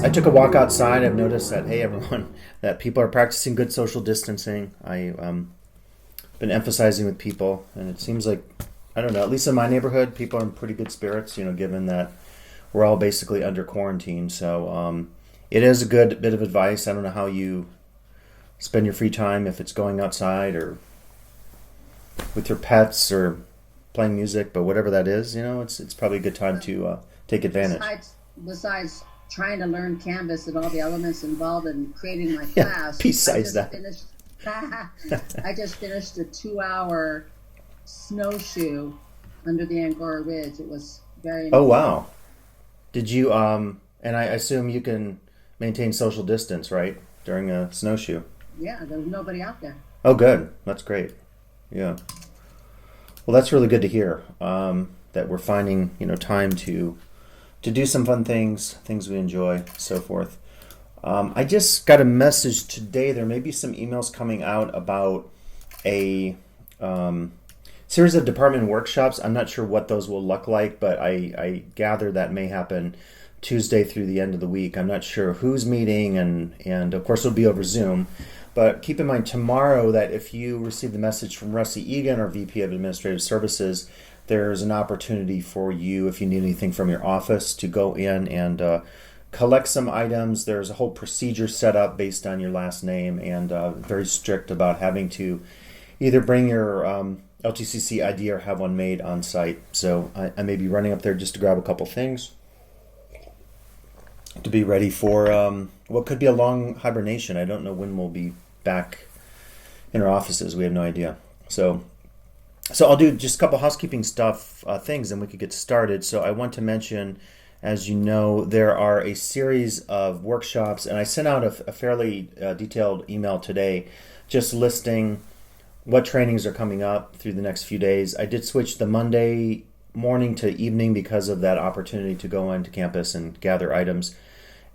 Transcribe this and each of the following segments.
I took a walk outside. I've noticed that, hey, everyone, that people are practicing good social distancing. I've been emphasizing with people, and it seems like, I don't know, at least in my neighborhood, people are in pretty good spirits, given that we're all basically under quarantine. So it is a good bit of advice. I don't know how you spend your free time, if it's going outside or with your pets or playing music, but whatever that is, it's probably a good time to take advantage. Besides trying to learn Canvas and all the elements involved in creating my Yeah, class, besides that. I just finished a 2-hour snowshoe under the Angora Ridge. It was very Oh, amazing. wow. Did you, and I assume you can maintain social distance, right, during a snowshoe? Yeah, there was nobody out there. Oh, good. That's great. Yeah. Well, that's really good to hear, that we're finding, time to do some fun things we enjoy, so forth. I just got a message today. There may be some emails coming out about a series of department workshops. I'm not sure what those will look like, but I gather that may happen Tuesday through the end of the week. I'm not sure who's meeting, and of course it'll be over Zoom. But keep in mind tomorrow that if you receive the message from Rusty Egan, our VP of Administrative Services, there's an opportunity for you, if you need anything from your office, to go in and collect some items. There's a whole procedure set up based on your last name, and very strict about having to either bring your LTCC ID or have one made on site. So I may be running up there just to grab a couple things to be ready for what could be a long hibernation. I don't know when we'll be back in our offices. We have no idea. So I'll do just a couple housekeeping things, and we could get started. So I want to mention, as you know, there are a series of workshops, and I sent out a fairly detailed email today just listing what trainings are coming up through the next few days. I did switch the Monday morning to evening because of that opportunity to go into campus and gather items.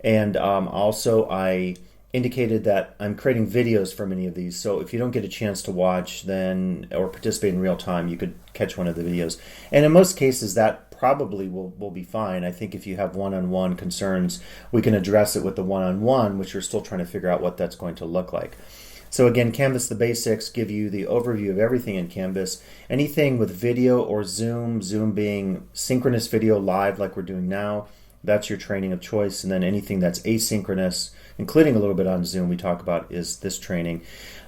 And also I indicated that I'm creating videos for many of these. So if you don't get a chance to watch then or participate in real time, you could catch one of the videos. And in most cases that probably will be fine. I think if you have one-on-one concerns, we can address it with the one-on-one, which we're still trying to figure out what that's going to look like. So again, Canvas the Basics give you the overview of everything in Canvas. Anything with video or Zoom being synchronous video live like we're doing now, that's your training of choice. And then anything that's asynchronous, including a little bit on Zoom we talk about, is this training.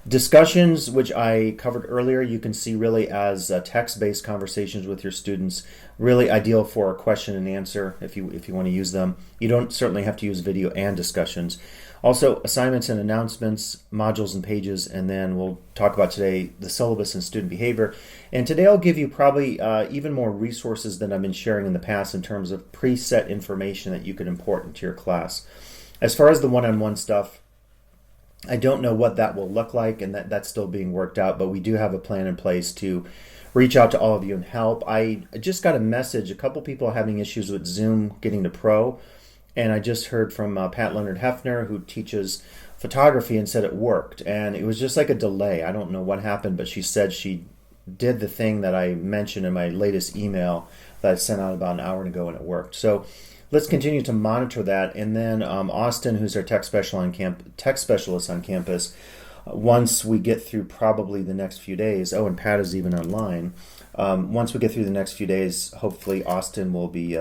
Discussions, which I covered earlier, you can see really as text-based conversations with your students, really ideal for a question and answer if you want to use them. You don't certainly have to use video and discussions. Also, assignments and announcements, modules and pages, and then we'll talk about today the syllabus and student behavior. And today I'll give you probably even more resources than I've been sharing in the past in terms of preset information that you can import into your class. As far as the one-on-one stuff, I don't know what that will look like, and that's still being worked out, but we do have a plan in place to reach out to all of you and help. I just got a message, a couple people are having issues with Zoom getting to Pro, and I just heard from Pat Leonard Hefner, who teaches photography, and said it worked. And it was just like a delay. I don't know what happened, but she said she did the thing that I mentioned in my latest email that I sent out about an hour ago, and it worked. So let's continue to monitor that. And then Austin, who's our tech specialist on campus, once we get through probably the next few days, and Pat is even online, once we get through the next few days, hopefully Austin will be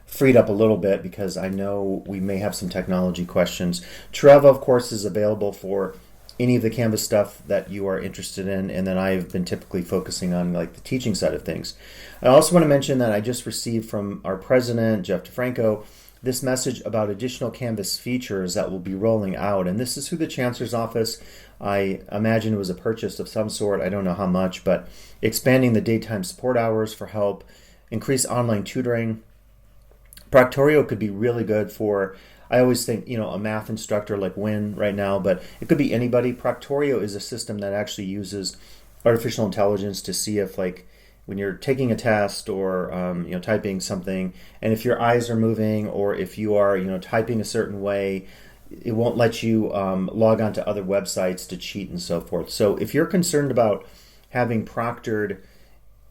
freed up a little bit, because I know we may have some technology questions. Treva, of course, is available for any of the Canvas stuff that you are interested in, and then I've been typically focusing on like the teaching side of things. I also want to mention that I just received from our president, Jeff DeFranco, this message about additional Canvas features that will be rolling out, and this is through the Chancellor's Office. I imagine it was a purchase of some sort, I don't know how much, but expanding the daytime support hours for help, increase online tutoring. Proctorio could be really good for, I always think, a math instructor like Win right now, but it could be anybody. Proctorio is a system that actually uses artificial intelligence to see if, like, when you're taking a test or typing something, and if your eyes are moving or if you are typing a certain way, it won't let you log on to other websites to cheat and so forth. So if you're concerned about having proctored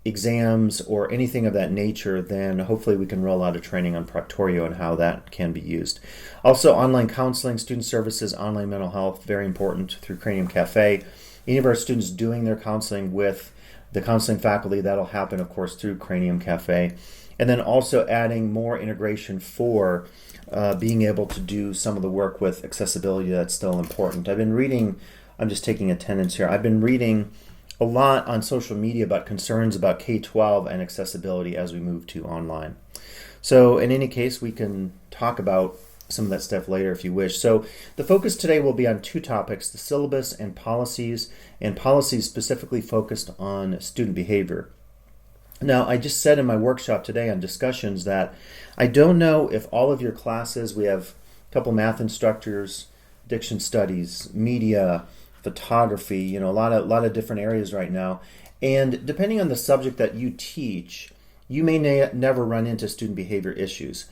exams or anything of that nature, then hopefully we can roll out a training on Proctorio and how that can be used. Also, online counseling, student services, online mental health, very important through Cranium Cafe. Any of our students doing their counseling with the counseling faculty, that'll happen, of course, through Cranium Cafe. And then also adding more integration for being able to do some of the work with accessibility that's still important. I've been reading, I'm just taking attendance here, I've been reading a lot on social media about concerns about K-12 and accessibility as we move to online. So in any case, we can talk about some of that stuff later if you wish. So the focus today will be on two topics, the syllabus and policies specifically focused on student behavior. Now, I just said in my workshop today on discussions that I don't know if all of your classes, we have a couple math instructors, diction studies, media, photography, a lot of different areas right now. And depending on the subject that you teach, you may never run into student behavior issues.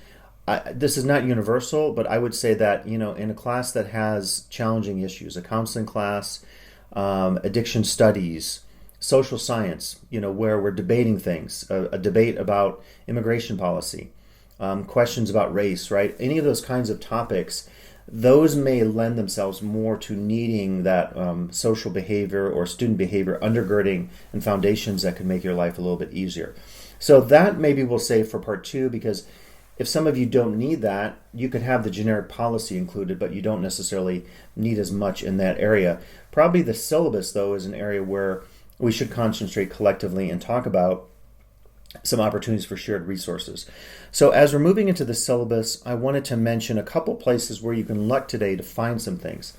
This is not universal, but I would say that, in a class that has challenging issues, a counseling class, addiction studies, social science, where we're debating things, a debate about immigration policy, questions about race, right? Any of those kinds of topics, those may lend themselves more to needing that social behavior or student behavior undergirding and foundations that can make your life a little bit easier. So that maybe we'll save for part two, because if some of you don't need that, you could have the generic policy included, but you don't necessarily need as much in that area. Probably the syllabus, though, is an area where we should concentrate collectively and talk about some opportunities for shared resources. So as we're moving into the syllabus, I wanted to mention a couple places where you can look today to find some things.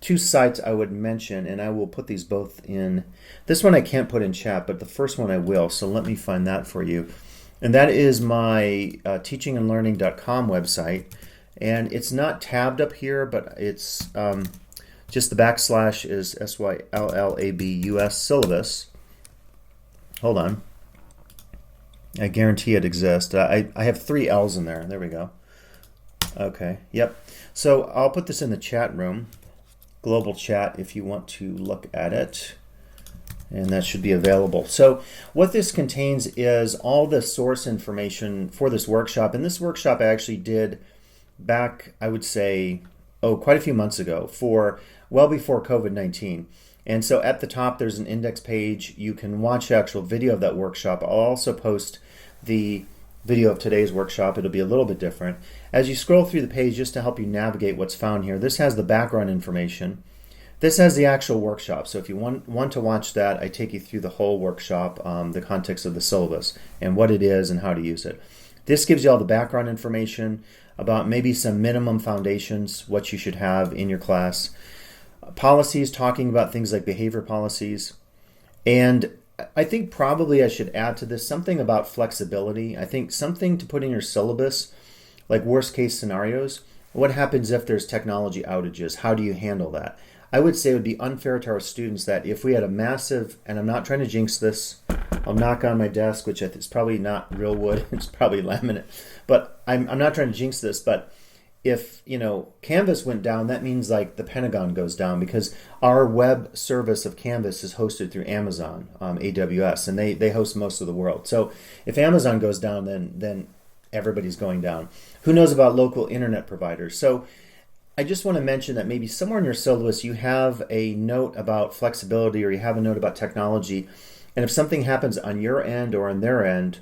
Two sites I would mention, and I will put these both in. This one I can't put in chat, but the first one I will, so let me find that for you. And that is my teachingandlearning.com website. And it's not tabbed up here, but it's just the backslash is SYLLABUS syllabus. Hold on. I guarantee it exists. I have 3 L's in there. There we go. Okay, yep. So I'll put this in the chat room, global chat, if you want to look at it. And that should be available. So what this contains is all the source information for this workshop. And this workshop I actually did back, I would say, quite a few months ago, well before COVID-19. And so at the top, there's an index page. You can watch the actual video of that workshop. I'll also post the video of today's workshop. It'll be a little bit different. As you scroll through the page, just to help you navigate what's found here, this has the background information. This has the actual workshop. So if you want to watch that, I take you through the whole workshop, the context of the syllabus and what it is and how to use it. This gives you all the background information about maybe some minimum foundations, what you should have in your class. Policies, talking about things like behavior policies. And I think probably I should add to this something about flexibility. I think something to put in your syllabus, like worst case scenarios. What happens if there's technology outages? How do you handle that? I would say it would be unfair to our students that if we had a massive, and I'm not trying to jinx this, I'll knock on my desk, which is probably not real wood, it's probably laminate, but I'm not trying to jinx this, but if Canvas went down, that means like the Pentagon goes down, because our web service of Canvas is hosted through Amazon, AWS, and they host most of the world. So if Amazon goes down, then everybody's going down. Who knows about local internet providers? So I just want to mention that maybe somewhere in your syllabus you have a note about flexibility, or you have a note about technology, and if something happens on your end or on their end,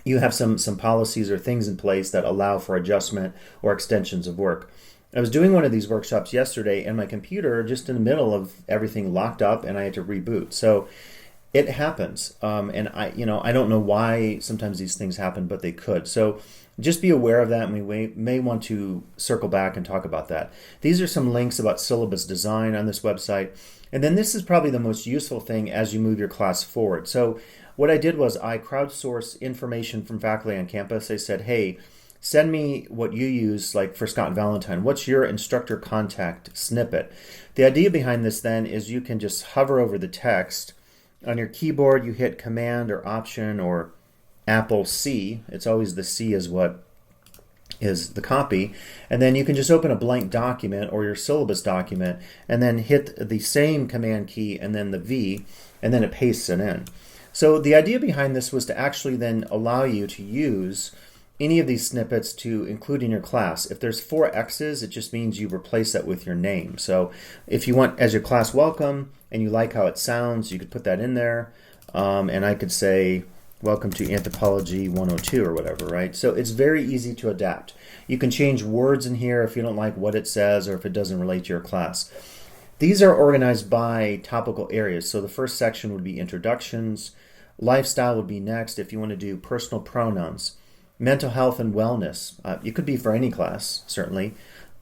you have some policies or things in place that allow for adjustment or extensions of work. I was doing one of these workshops yesterday, and my computer, just in the middle of everything, locked up, and I had to reboot. So it happens, and I don't know why sometimes these things happen, but they could. So just be aware of that, and we may want to circle back and talk about that. These are some links about syllabus design on this website. And then this is probably the most useful thing as you move your class forward. So what I did was I crowdsourced information from faculty on campus. I said, hey, send me what you use, like for Scott and Valentine. What's your instructor contact snippet? The idea behind this then is you can just hover over the text. On your keyboard, you hit Command or Option or Apple C. It's always the C is what is the copy. And then you can just open a blank document or your syllabus document and then hit the same Command key and then the V, and then it pastes it in. So the idea behind this was to actually then allow you to use any of these snippets to include in your class. If there's 4 X's, it just means you replace that with your name. So if you want as your class welcome and you like how it sounds, you could put that in there. And I could say, welcome to Anthropology 102 or whatever, right? So it's very easy to adapt. You can change words in here if you don't like what it says or if it doesn't relate to your class. These are organized by topical areas. So the first section would be introductions. Lifestyle would be next if you want to do personal pronouns. Mental health and wellness. It could be for any class, certainly.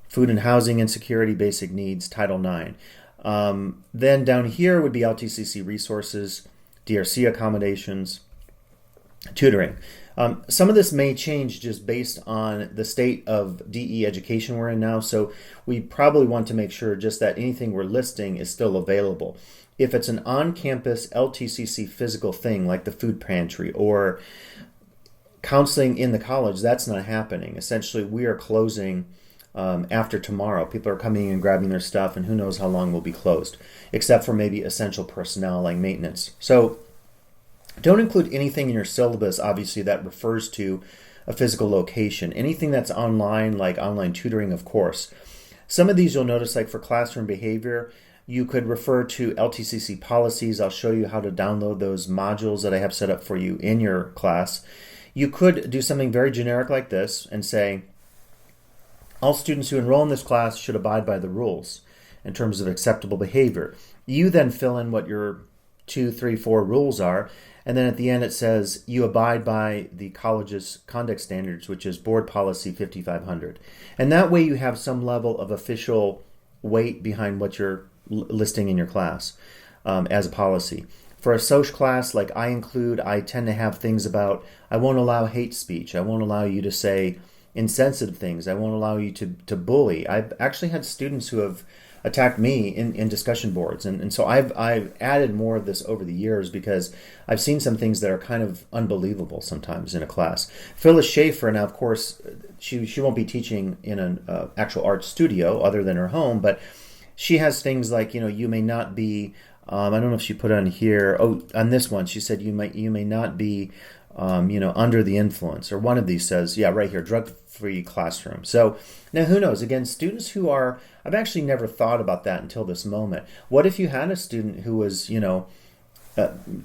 Food and housing insecurity, basic needs, Title IX. Then down here would be LTCC resources, DRC accommodations, tutoring. Some of this may change just based on the state of DE education we're in now, so we probably want to make sure just that anything we're listing is still available. If it's an on-campus LTCC physical thing like the food pantry or counseling in the college, that's not happening. Essentially, we are closing after tomorrow. People are coming and grabbing their stuff, and who knows how long we'll be closed, except for maybe essential personnel like maintenance. So don't include anything in your syllabus, obviously, that refers to a physical location. Anything that's online, like online tutoring, of course. Some of these you'll notice, like for classroom behavior, you could refer to LTCC policies. I'll show you how to download those modules that I have set up for you in your class. You could do something very generic like this and say, all students who enroll in this class should abide by the rules in terms of acceptable behavior. You then fill in what your 2, 3, 4 rules are, and then at the end it says you abide by the college's conduct standards, which is Board Policy 5500. And that way you have some level of official weight behind what you're listing in your class as a policy. For a social class like I tend to have things about, I won't allow hate speech. I won't allow you to say insensitive things. I won't allow you to bully. I've actually had students who have attacked me in discussion boards. And so I've added more of this over the years because I've seen some things that are kind of unbelievable sometimes in a class. Phyllis Schaefer, now of course, she won't be teaching in an actual art studio other than her home, but she has things like, you may not be, I don't know if she put on here, on this one, she said you may not be, under the influence, or one of these says, right here, drug-free classroom. So now who knows? Again, students who are, I've actually never thought about that until this moment. What if you had a student who was,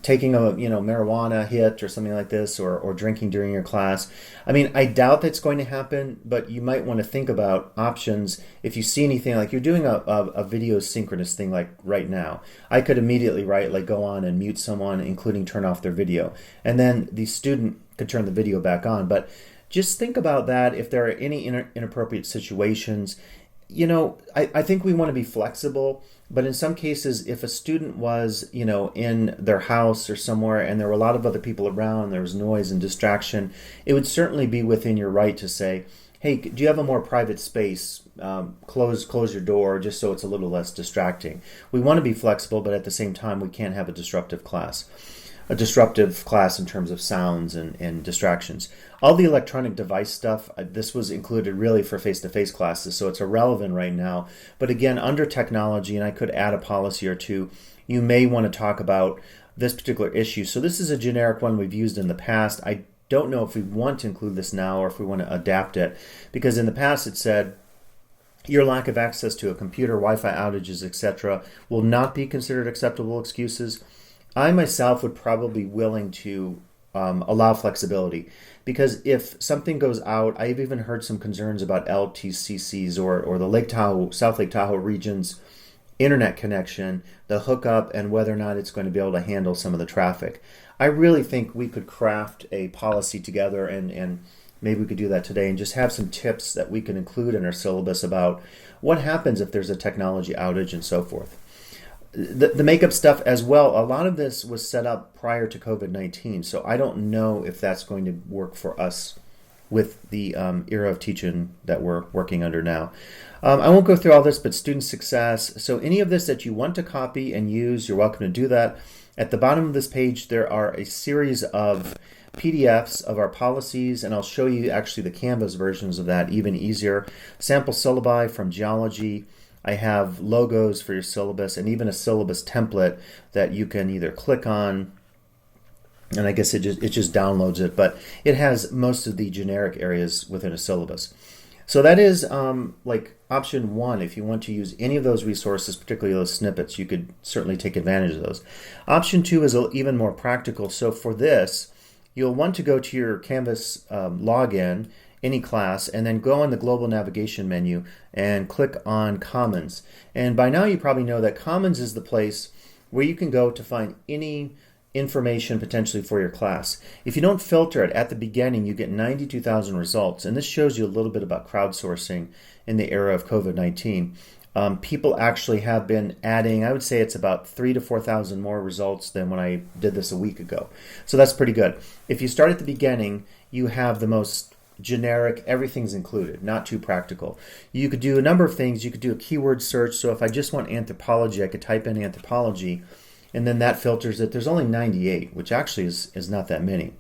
taking a marijuana hit or something like this, or drinking during your class? I mean, I doubt that's going to happen, but you might want to think about options. If you see anything, like you're doing a video synchronous thing like right now, I could immediately go on and mute someone, including turn off their video, and then the student could turn the video back on. But just think about that. If there are any inappropriate situations, I think we want to be flexible. But in some cases, if a student was, in their house or somewhere and there were a lot of other people around, there was noise and distraction, it would certainly be within your right to say, hey, do you have a more private space? Close your door just so it's a little less distracting. We want to be flexible, but at the same time, we can't have a disruptive class. A disruptive class in terms of sounds and distractions. All the electronic device stuff, this was included really for face-to-face classes, so it's irrelevant right now. But again, under technology, and I could add a policy or two, you may want to talk about this particular issue. So this is a generic one we've used in the past. I don't know if we want to include this now or if we want to adapt it, because in the past it said, your lack of access to a computer, Wi-Fi outages, etc. will not be considered acceptable excuses. I myself would probably be willing to allow flexibility, because if something goes out, I've even heard some concerns about LTCC's or the Lake Tahoe, South Lake Tahoe region's internet connection, the hookup, and whether or not it's going to be able to handle some of the traffic. I really think we could craft a policy together, and maybe we could do that today, and just have some tips that we can include in our syllabus about what happens if there's a technology outage and so forth. The makeup stuff as well, a lot of this was set up prior to COVID-19, so I don't know if that's going to work for us with the era of teaching that we're working under now. I won't go through all this, but student success. So any of this that you want to copy and use, you're welcome to do that. At the bottom of this page, there are a series of PDFs of our policies, and I'll show you actually the Canvas versions of that, even easier. Sample syllabi from geology. I have logos for your syllabus and even a syllabus template that you can either click on and I guess it just downloads it, but it has most of the generic areas within a syllabus. So that is like option one. If you want to use any of those resources, particularly those snippets, you could certainly take advantage of those. Option two is even more practical. So for this, you'll want to go to your Canvas login, any class, and then go on the global navigation menu and click on Commons. And by now you probably know that Commons is the place where you can go to find any information potentially for your class. If you don't filter it at the beginning, you get 92,000 results, and this shows you a little bit about crowdsourcing in the era of COVID-19. People actually have been adding, I would say it's about 3,000 to 4,000 more results than when I did this a week ago. So that's pretty good. If you start at the beginning, you have the most generic, everything's included, not too practical. You could do a number of things. You could do a keyword search. So if I just want anthropology, I could type in anthropology, and then that filters it. There's only 98, which actually is not that many.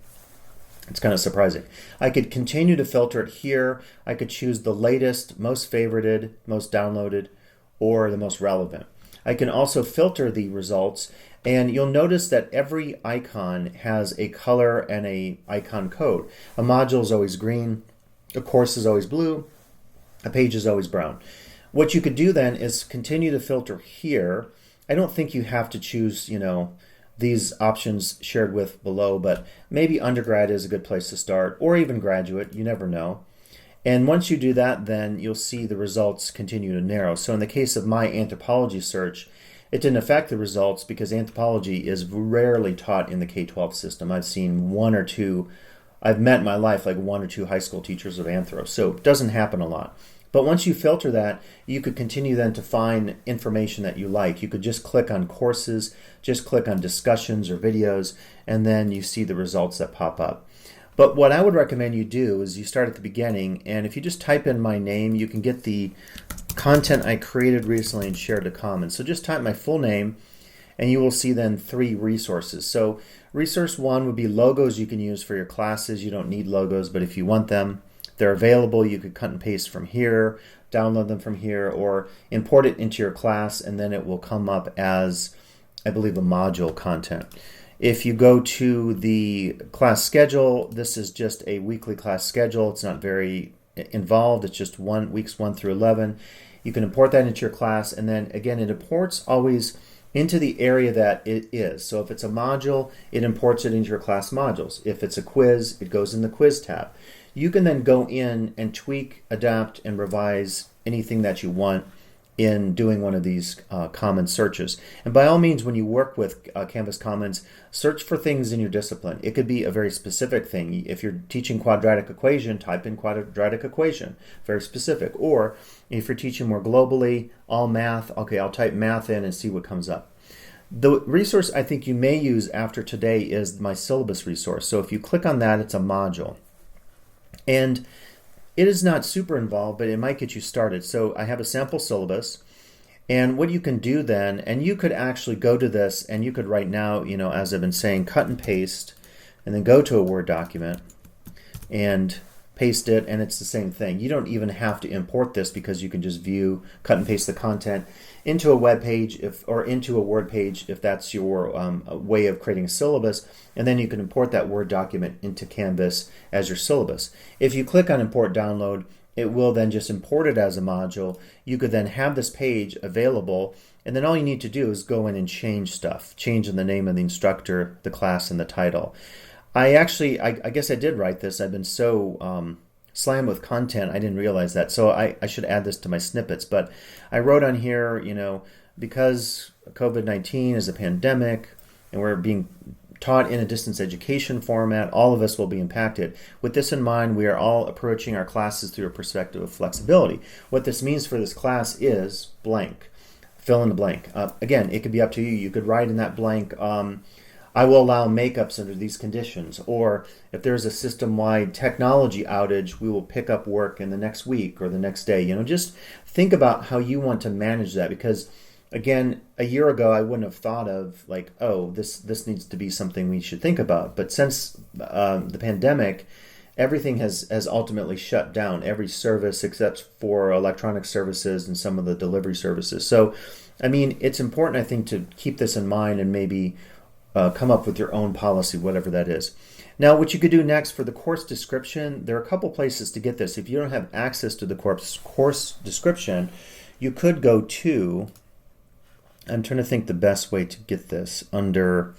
It's kind of surprising. I could continue to filter it here. I could choose the latest, most favorited, most downloaded, or the most relevant. I can also filter the results, and you'll notice that every icon has a color and a icon code. A module is always green, a course is always blue, a page is always brown. What you could do then is continue to filter here. I don't think you have to choose, these options shared with below, but maybe undergrad is a good place to start, or even graduate, you never know. And once you do that, then you'll see the results continue to narrow. So in the case of my anthropology search, it didn't affect the results because anthropology is rarely taught in the K-12 system. I've seen I've met in my life like one or two high school teachers of anthro, so it doesn't happen a lot. But once you filter that, you could continue then to find information that you like. You could just click on courses, just click on discussions or videos, and then you see the results that pop up. But what I would recommend you do is you start at the beginning, and if you just type in my name, you can get the content I created recently and shared to Commons. So just type my full name, and you will see then 3 resources. So resource 1 would be logos you can use for your classes. You don't need logos, but if you want them, they're available. You could cut and paste from here, download them from here, or import it into your class, and then it will come up as, I believe, a module content. If you go to the class schedule, this is just a weekly class schedule. It's not very involved. It's just weeks 1 through 11. You can import that into your class, and then again, it imports always into the area that it is. So if it's a module, it imports it into your class modules. If it's a quiz, it goes in the quiz tab. You can then go in and tweak, adapt, and revise anything that you want in doing one of these common searches. And by all means, when you work with Canvas Commons, search for things in your discipline. It could be a very specific thing. If you're teaching quadratic equation, type in quadratic equation, very specific. Or if you're teaching more globally, all math, okay, I'll type math in and see what comes up. The resource I think you may use after today is my syllabus resource. So if you click on that, it's a module. And it is not super involved, but it might get you started. So I have a sample syllabus, and what you can do then, and you could actually go to this, and you could right now, as I've been saying, cut and paste, and then go to a Word document and paste it, and it's the same thing. You don't even have to import this because you can just view, cut and paste the content into a web page or into a Word page if that's your way of creating a syllabus, and then you can import that Word document into Canvas as your syllabus. If you click on Import Download, it will then just import it as a module. You could then have this page available, and then all you need to do is go in and change stuff, change in the name of the instructor, the class, and the title. I guess I did write this. I've been so slammed with content, I didn't realize that. So I should add this to my snippets. But I wrote on here, because COVID-19 is a pandemic and we're being taught in a distance education format, all of us will be impacted. With this in mind, we are all approaching our classes through a perspective of flexibility. What this means for this class is blank. Fill in the blank. Again, it could be up to you. You could write in that blank, I will allow makeups under these conditions. Or if there's a system-wide technology outage, we will pick up work in the next week or the next day. Just think about how you want to manage that, because again, a year ago, I wouldn't have thought of this needs to be something we should think about. But since the pandemic, everything has ultimately shut down, every service except for electronic services and some of the delivery services. So, it's important, I think, to keep this in mind and maybe come up with your own policy, whatever that is. Now, what you could do next for the course description, there are a couple places to get this. If you don't have access to the course description, you could go to, I'm trying to think the best way to get this under,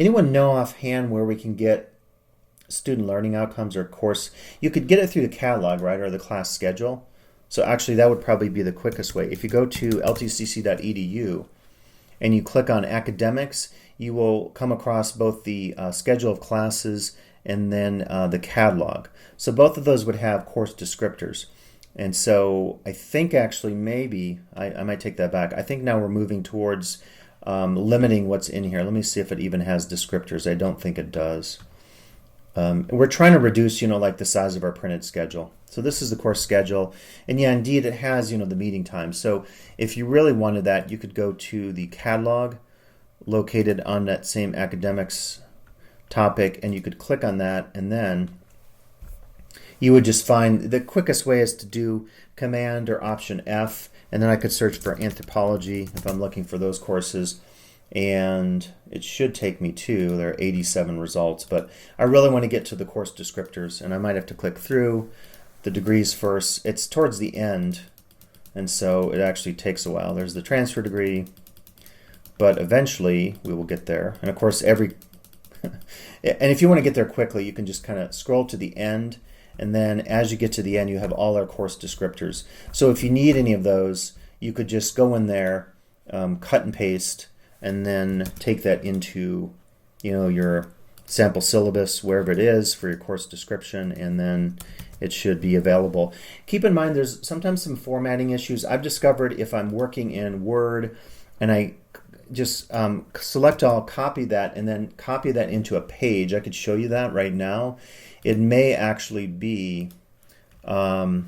anyone know offhand where we can get student learning outcomes or course? You could get it through the catalog, right, or the class schedule. So actually that would probably be the quickest way. If you go to ltcc.edu and you click on academics, you will come across both the schedule of classes and then the catalog. So both of those would have course descriptors. And so I think actually maybe, I might take that back. I think now we're moving towards limiting what's in here. Let me see if it even has descriptors. I don't think it does. We're trying to reduce, like the size of our printed schedule. So this is the course schedule. And yeah, indeed it has, the meeting time. So if you really wanted that, you could go to the catalog located on that same academics topic, and you could click on that, and then you would just find the quickest way is to do Command or Option F, and then I could search for anthropology if I'm looking for those courses, and it should take me to, there are 87 results, but I really want to get to the course descriptors, and I might have to click through the degrees first. It's towards the end, and so it actually takes a while. There's the transfer degree, but eventually we will get there. And of course, and if you want to get there quickly, you can just kind of scroll to the end, and then as you get to the end, you have all our course descriptors. So if you need any of those, you could just go in there, cut and paste, and then take that into, your sample syllabus, wherever it is for your course description, and then it should be available. Keep in mind, there's sometimes some formatting issues. I've discovered if I'm working in Word and I just select all, copy that, and then copy that into a page. I could show you that right now. It may actually be, well,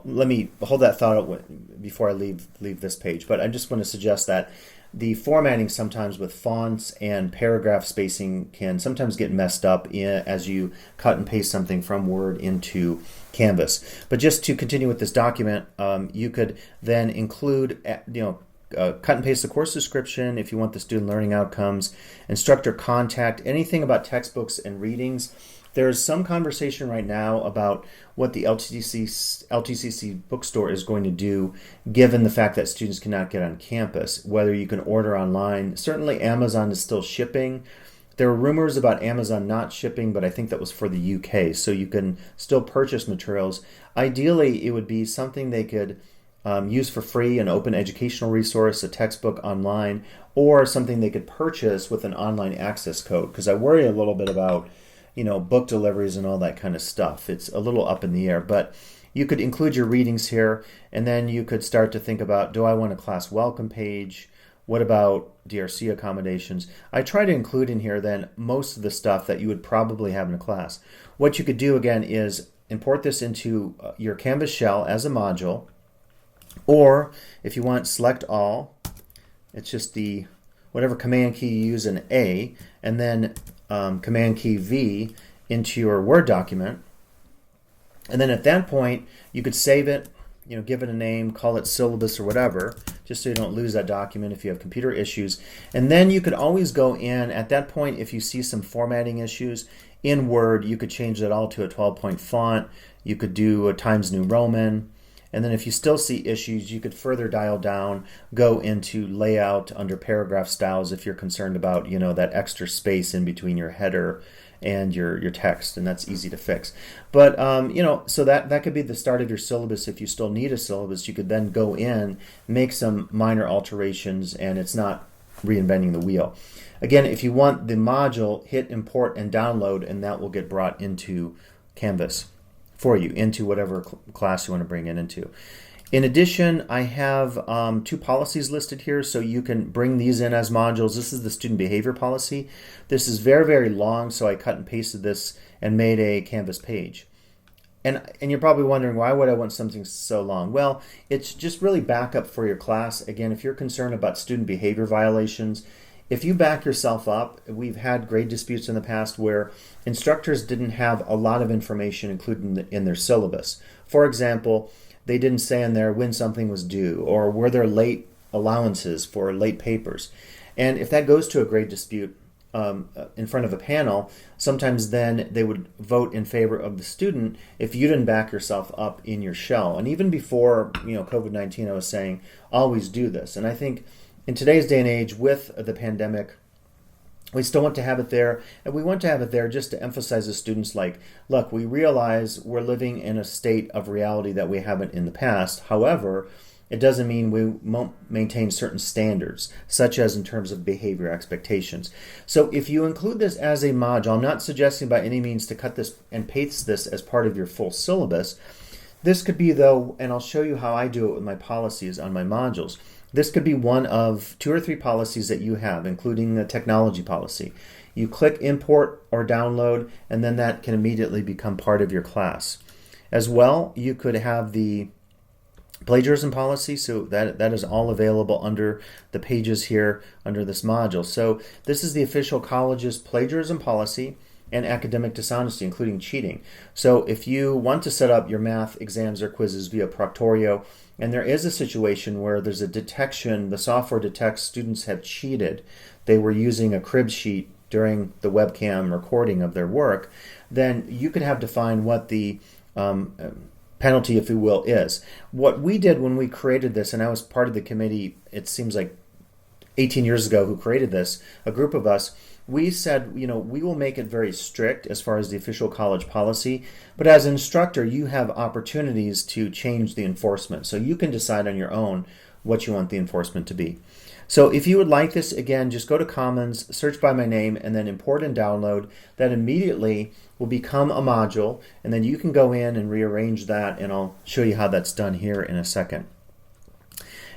let me hold that thought before I leave this page, but I just want to suggest that the formatting sometimes with fonts and paragraph spacing can sometimes get messed up as you cut and paste something from Word into Canvas. But just to continue with this document, you could then include, cut and paste the course description if you want the student learning outcomes, instructor contact, anything about textbooks and readings. There's some conversation right now about what the LTCC bookstore is going to do given the fact that students cannot get on campus, whether you can order online. Certainly Amazon is still shipping. There are rumors about Amazon not shipping, but I think that was for the UK, so you can still purchase materials. Ideally, it would be something they could use for free, an open educational resource, a textbook online, or something they could purchase with an online access code, because I worry a little bit about book deliveries and all that kind of stuff. It's a little up in the air, but you could include your readings here, and then you could start to think about, do I want a class welcome page? What about DRC accommodations? I try to include in here then most of the stuff that you would probably have in a class. What you could do again is import this into your Canvas shell as a module, or if you want, select all. It's just the whatever command key you use in A, and then command key V into your Word document. And then at that point, you could save it, give it a name, call it syllabus or whatever, just so you don't lose that document if you have computer issues. And then you could always go in, at that point, if you see some formatting issues, in Word, you could change that all to a 12-point font. You could do a Times New Roman. And then if you still see issues, you could further dial down, go into layout under paragraph styles if you're concerned about, that extra space in between your header and your text, and that's easy to fix. But, so that could be the start of your syllabus. If you still need a syllabus, you could then go in, make some minor alterations, and it's not reinventing the wheel. Again, if you want the module, hit import and download, and that will get brought into Canvas for you, into whatever class you want to bring it into. In addition, I have 2 policies listed here, so you can bring these in as modules. This is the student behavior policy. This is very, very long, so I cut and pasted this and made a Canvas page. And you're probably wondering, why would I want something so long? Well, it's just really backup for your class. Again, if you're concerned about student behavior violations, if you back yourself up, we've had grade disputes in the past where instructors didn't have a lot of information included in their syllabus. For example, they didn't say in there when something was due, or were there late allowances for late papers. And if that goes to a grade dispute in front of a panel, sometimes then they would vote in favor of the student if you didn't back yourself up in your shell. And even before COVID-19, I was saying always do this. And I think in today's day and age with the pandemic, we still want to have it there, and we want to have it there just to emphasize to students like, look, we realize we're living in a state of reality that we haven't in the past. However, it doesn't mean we won't maintain certain standards, such as in terms of behavior expectations. So if you include this as a module, I'm not suggesting by any means to cut this and paste this as part of your full syllabus. This could be, though, and I'll show you how I do it with my policies on my modules. This could be one of 2 or 3 policies that you have, including the technology policy. You click import or download, and then that can immediately become part of your class. As well, you could have the plagiarism policy, so that is all available under the pages here under this module. So this is the official college's plagiarism policy and academic dishonesty, including cheating. So if you want to set up your math exams or quizzes via Proctorio, and there is a situation where there's a detection, the software detects students have cheated, they were using a crib sheet during the webcam recording of their work, then you could have defined what the penalty, if you will, is. What we did when we created this, and I was part of the committee, it seems like 18 years ago, who created this, a group of us, we said, we will make it very strict as far as the official college policy, but as an instructor, you have opportunities to change the enforcement. So you can decide on your own what you want the enforcement to be. So if you would like this, again, just go to Commons, search by my name, and then import and download. That immediately will become a module, and then you can go in and rearrange that, and I'll show you how that's done here in a second.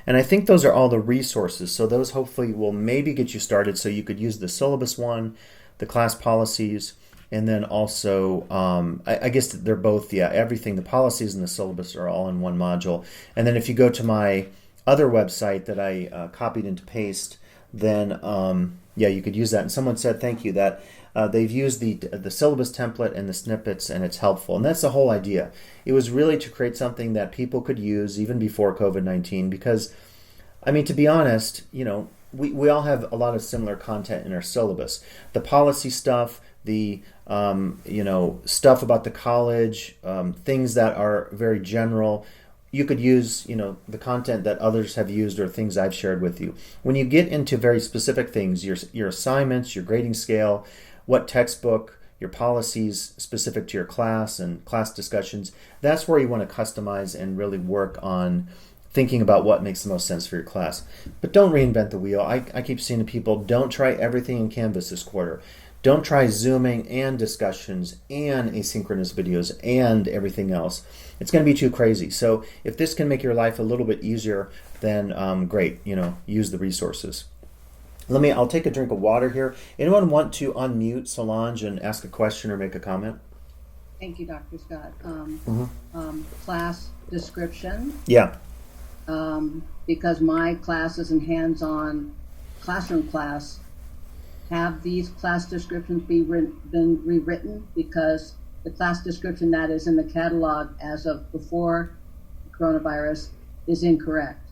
And I think those are all the resources. So those hopefully will maybe get you started. So you could use the syllabus one, the class policies, and then also, I guess they're both, everything, the policies and the syllabus are all in one module. And then if you go to my other website that I copied and paste, then you could use that. And someone said, thank you, that they've used the syllabus template and the snippets, and it's helpful. And that's the whole idea. It was really to create something that people could use even before COVID-19, because, I mean, to be honest, we all have a lot of similar content in our syllabus. The policy stuff, the stuff about the college, things that are very general. You could use, the content that others have used or things I've shared with you. When you get into very specific things, your assignments, your grading scale, what textbook, your policies specific to your class and class discussions, that's where you want to customize and really work on thinking about what makes the most sense for your class. But don't reinvent the wheel. I keep saying to people, don't try everything in Canvas this quarter. Don't try Zooming and discussions and asynchronous videos and everything else. It's going to be too crazy. So if this can make your life a little bit easier, then great. Use the resources. I'll take a drink of water here. Anyone want to unmute Solange and ask a question or make a comment? Thank you, Dr. Scott. Class description. Yeah. Because my class is a hands-on classroom class, have these class descriptions been rewritten? Because the class description that is in the catalog as of before coronavirus is incorrect.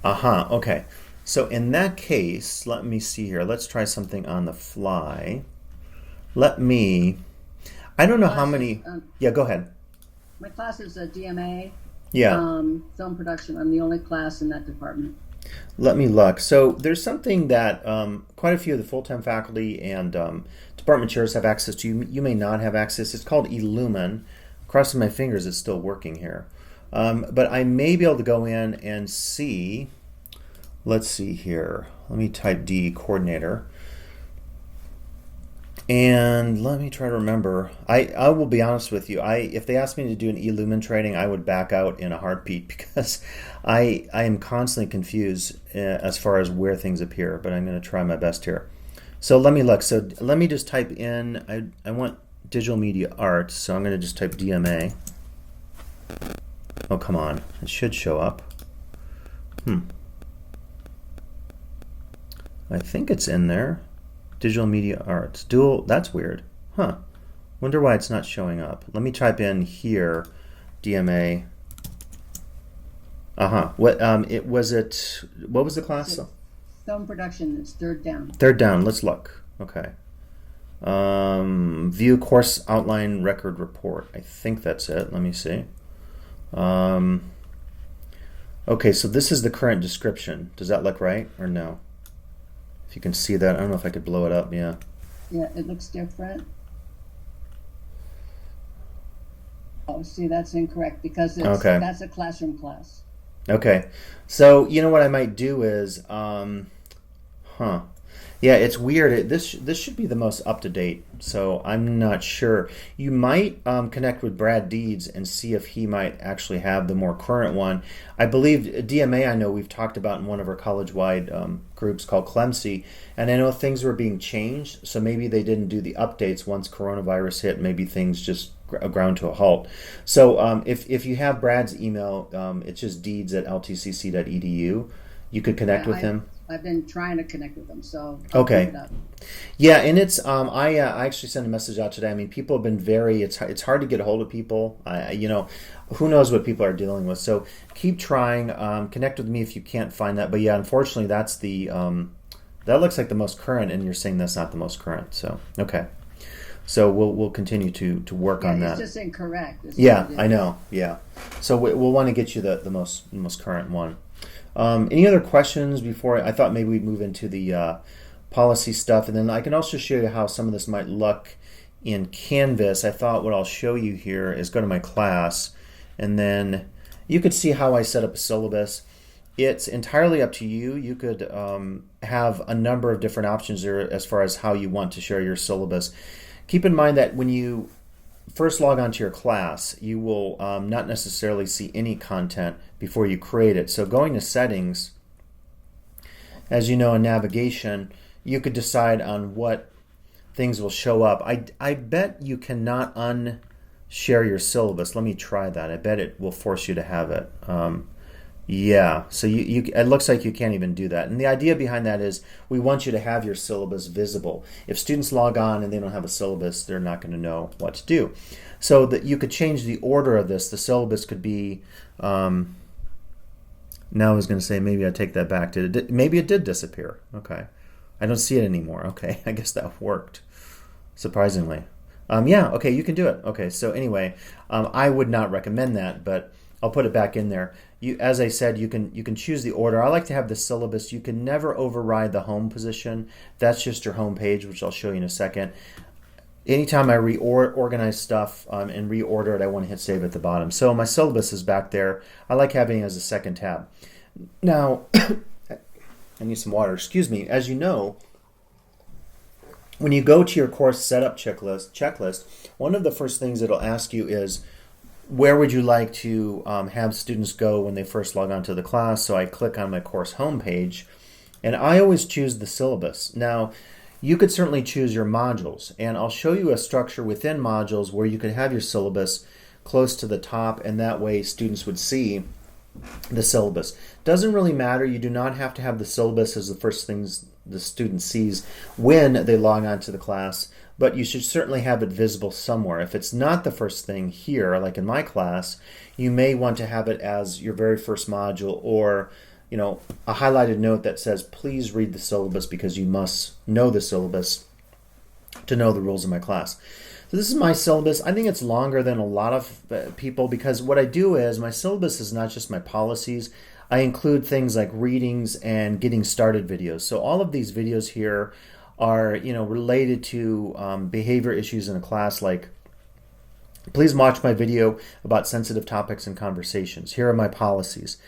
Okay. So in that case, let me see here. Let's try something on the fly. I don't know how many. Go ahead. My class is a DMA. Yeah. Film production. I'm the only class in that department. Let me look. So there's something that quite a few of the full-time faculty and department chairs have access to. You may not have access. It's called Illumin. Crossing my fingers it's still working here. But I may be able to go in and see. Let's see here. Let me type D, coordinator. And let me try to remember. I will be honest with you. If they asked me to do an Illumin training, I would back out in a heartbeat because I am constantly confused as far as where things appear. But I'm going to try my best here. So let me look. So let me just type in. I want digital media arts. So I'm going to just type DMA. Oh, come on. It should show up. I think it's in there. Digital media arts. Dual, that's weird. Wonder why it's not showing up. Let me type in here, DMA. What was the class? film production. It's third down. Third down. Let's look. Okay. View course outline record report. I think that's it. Let me see. Okay, so this is the current description. Does that look right or no? If you can see that. I don't know if I could blow it up. Yeah. Yeah, it looks different. Oh, see, that's incorrect because that's a classroom class. Okay. So, you know what I might do is, yeah, it's weird. This should be the most up-to-date, so I'm not sure. You might connect with Brad Deeds and see if he might actually have the more current one. I believe DMA, I know we've talked about in one of our college-wide groups called Clemcy, and I know things were being changed, so maybe they didn't do the updates once coronavirus hit. Maybe things just ground to a halt. So if you have Brad's email, it's just deeds@ltcc.edu. You could connect with him. I've been trying to connect with them, so I'll pick it up. Yeah, and it's I actually sent a message out today. I mean, people have been it's hard to get a hold of people. Who knows what people are dealing with. So keep trying. Connect with me if you can't find that. But yeah, unfortunately, that's the that looks like the most current, and you're saying that's not the most current. So okay. So we'll continue to work on that. It's just incorrect. I know. Yeah. So we'll want to get you the most current one. Any other questions before I thought maybe we'd move into the policy stuff, and then I can also show you how some of this might look in Canvas. I thought what I'll show you here is go to my class, and then you could see how I set up a syllabus. It's entirely up to you. You could have a number of different options there as far as how you want to share your syllabus. Keep in mind that when you first log on to your class, you will not necessarily see any content before you create it. So going to settings, as you know, in navigation, you could decide on what things will show up. I bet you cannot unshare your syllabus. Let me try that. I bet it will force you to have it. Yeah, so it looks like you can't even do that. And the idea behind that is we want you to have your syllabus visible. If students log on and they don't have a syllabus, they're not going to know what to do. So that you could change the order of this. The syllabus could be, now I was going to say maybe I take that back. Maybe it did disappear. Okay. I don't see it anymore. Okay, I guess that worked, surprisingly. Yeah, okay, you can do it. Okay, so anyway, I would not recommend that, but I'll put it back in there. As I said, you can choose the order. I like to have the syllabus. You can never override the home position. That's just your home page, which I'll show you in a second. Anytime I reorganize stuff and reorder it, I want to hit save at the bottom. So my syllabus is back there. I like having it as a second tab. Now, I need some water. Excuse me. As you know, when you go to your course setup checklist, one of the first things it'll ask you is, where would you like to have students go when they first log on to the class? So I click on my course homepage, and I always choose the syllabus. Now, you could certainly choose your modules, and I'll show you a structure within modules where you could have your syllabus close to the top, and that way students would see the syllabus. Doesn't really matter. You do not have to have the syllabus as the first things the student sees when they log on to the class, but you should certainly have it visible somewhere. If it's not the first thing here, like in my class, you may want to have it as your very first module, or a highlighted note that says, please read the syllabus because you must know the syllabus to know the rules of my class. So this is my syllabus. I think it's longer than a lot of people because what I do is my syllabus is not just my policies. I include things like readings and getting started videos. So all of these videos here are related to behavior issues in a class, like please watch my video about sensitive topics and conversations. Here are my policies.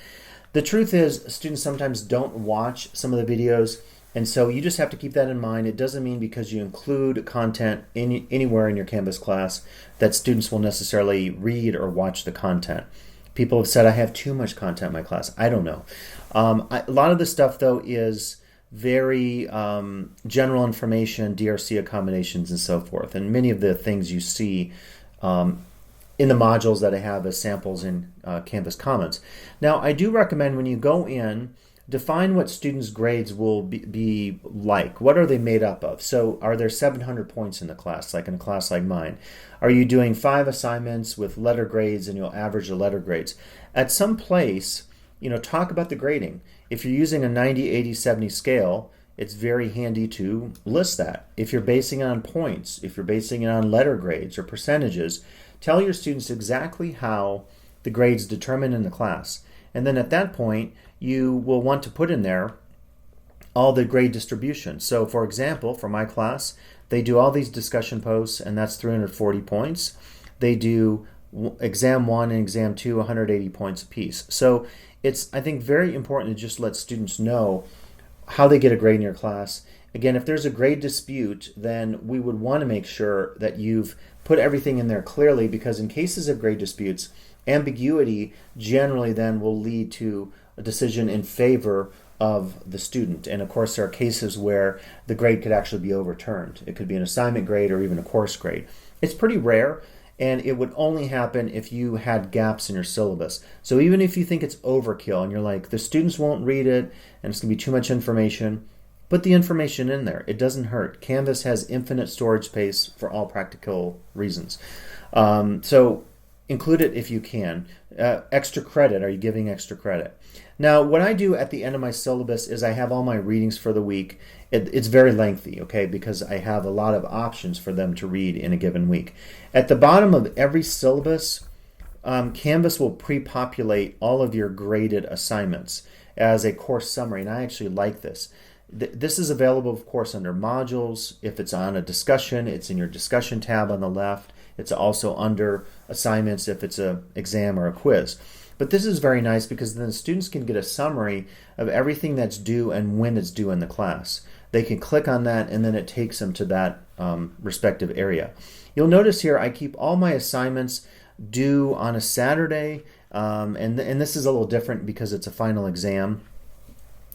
The truth is students sometimes don't watch some of the videos, and so you just have to keep that in mind. It doesn't mean because you include content anywhere in your Canvas class that students will necessarily read or watch the content. People have said I have too much content in my class. I don't know. A lot of the stuff though is very general information, DRC accommodations and so forth, and many of the things you see in the modules that I have as samples in Canvas Commons. Now, I do recommend when you go in, define what students' grades will be like. What are they made up of? So are there 700 points in the class, like in a class like mine? Are you doing 5 assignments with letter grades and you'll average the letter grades? At some place, talk about the grading. If you're using a 90, 80, 70 scale, it's very handy to list that. If you're basing it on points, if you're basing it on letter grades or percentages, tell your students exactly how the grades determined in the class. And then at that point, you will want to put in there all the grade distribution. So for example, for my class, they do all these discussion posts, and that's 340 points. They do exam 1 and exam 2, 180 points apiece. So it's, I think, very important to just let students know how they get a grade in your class. Again, if there's a grade dispute, then we would want to make sure that you've put everything in there clearly, because in cases of grade disputes, ambiguity generally then will lead to a decision in favor of the student. And of course, there are cases where the grade could actually be overturned. It could be an assignment grade or even a course grade. It's pretty rare, and it would only happen if you had gaps in your syllabus. So even if you think it's overkill and you're like, the students won't read it and it's going to be too much information, put the information in there. It doesn't hurt. Canvas has infinite storage space for all practical reasons. So include it if you can. Extra credit. Are you giving extra credit? Now, what I do at the end of my syllabus is I have all my readings for the week. It's very lengthy, okay, because I have a lot of options for them to read in a given week. At the bottom of every syllabus, Canvas will pre-populate all of your graded assignments as a course summary, and I actually like this. This is available, of course, under modules. If it's on a discussion, it's in your discussion tab on the left. It's also under assignments if it's an exam or a quiz. But this is very nice because then the students can get a summary of everything that's due and when it's due in the class. They can click on that, and then it takes them to that respective area. You'll notice here I keep all my assignments due on a Saturday, and this is a little different because it's a final exam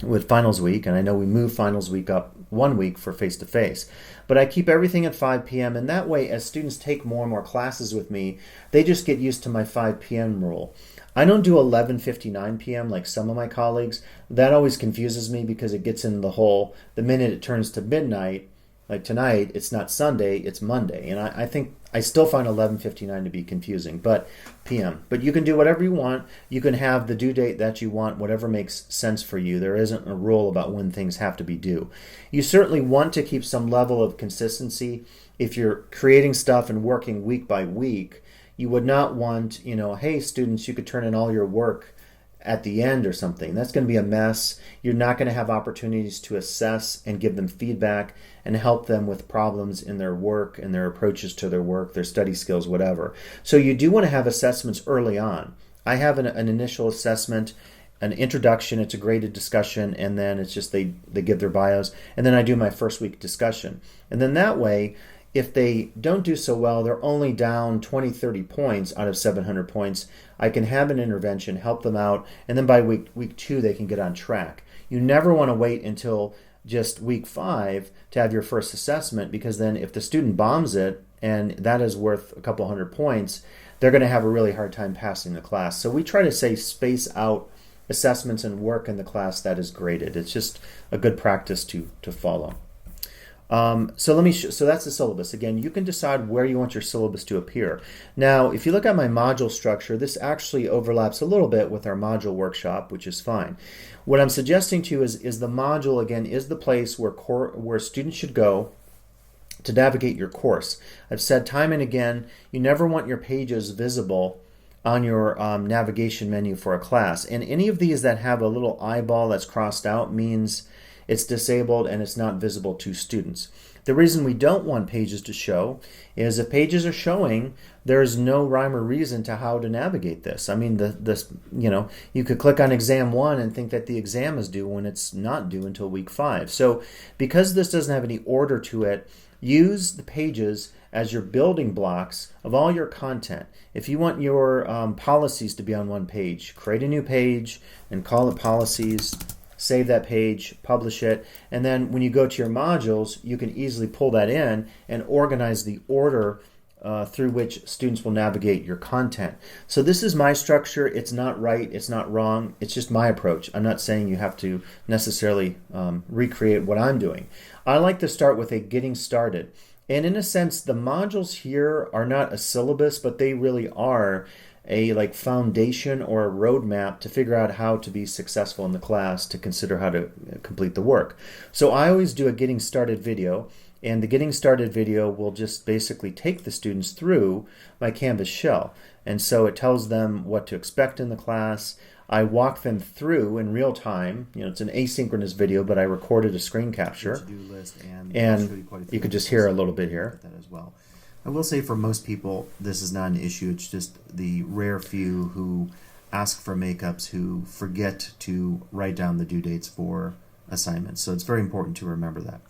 with finals week, and I know we move finals week up 1 week for face-to-face. But I keep everything at 5 p.m., and that way, as students take more and more classes with me, they just get used to my 5 p.m. rule. I don't do 11:59 p.m. like some of my colleagues. That always confuses me because it gets in the whole, the minute it turns to midnight, like tonight, it's not Sunday, it's Monday. And I think I still find 11:59 to be confusing, but p.m. But you can do whatever you want. You can have the due date that you want, whatever makes sense for you. There isn't a rule about when things have to be due. You certainly want to keep some level of consistency. If you're creating stuff and working week by week, you would not want, hey, students, you could turn in all your work at the end or something. That's going to be a mess. You're not going to have opportunities to assess and give them feedback and help them with problems in their work and their approaches to their work, their study skills, whatever. So you do want to have assessments early on. I have an initial assessment, an introduction, it's a graded discussion, and then it's just they give their bios, and then I do my first week discussion. And then that way, if they don't do so well, they're only down 20, 30 points out of 700 points. I can have an intervention, help them out, and then by week 2, they can get on track. You never want to wait until just week 5 to have your first assessment, because then if the student bombs it, and that is worth a couple hundred points, they're going to have a really hard time passing the class. So we try to say space out assessments and work in the class that is graded. It's just a good practice to follow. So that's the syllabus. Again, you can decide where you want your syllabus to appear. Now, if you look at my module structure, this actually overlaps a little bit with our module workshop, which is fine. What I'm suggesting to you is the module, again, is the place where students should go to navigate your course. I've said time and again, you never want your pages visible on your navigation menu for a class. And any of these that have a little eyeball that's crossed out means it's disabled and it's not visible to students. The reason we don't want pages to show is if pages are showing, there's no rhyme or reason to how to navigate this. I mean, you could click on exam 1 and think that the exam is due when it's not due until week 5. So because this doesn't have any order to it, use the pages as your building blocks of all your content. If you want your policies to be on one page, create a new page and call it policies. Save that page, publish it, and then when you go to your modules, you can easily pull that in and organize the order through which students will navigate your content. So this is my structure. It's not right, it's not wrong, it's just my approach. I'm not saying you have to necessarily recreate what I'm doing. I like to start with a getting started. And in a sense, the modules here are not a syllabus, but they really are a like foundation or a roadmap to figure out how to be successful in the class, to consider how to complete the work. So I always do a getting started video, and the getting started video will just basically take the students through my Canvas shell. And so it tells them what to expect in the class. I walk them through in real time. You know, it's an asynchronous video, but I recorded a screen capture. To-do list, and you could just hear a little bit here. That as well. I will say for most people, this is not an issue. It's just the rare few who ask for makeups who forget to write down the due dates for assignments. So it's very important to remember that.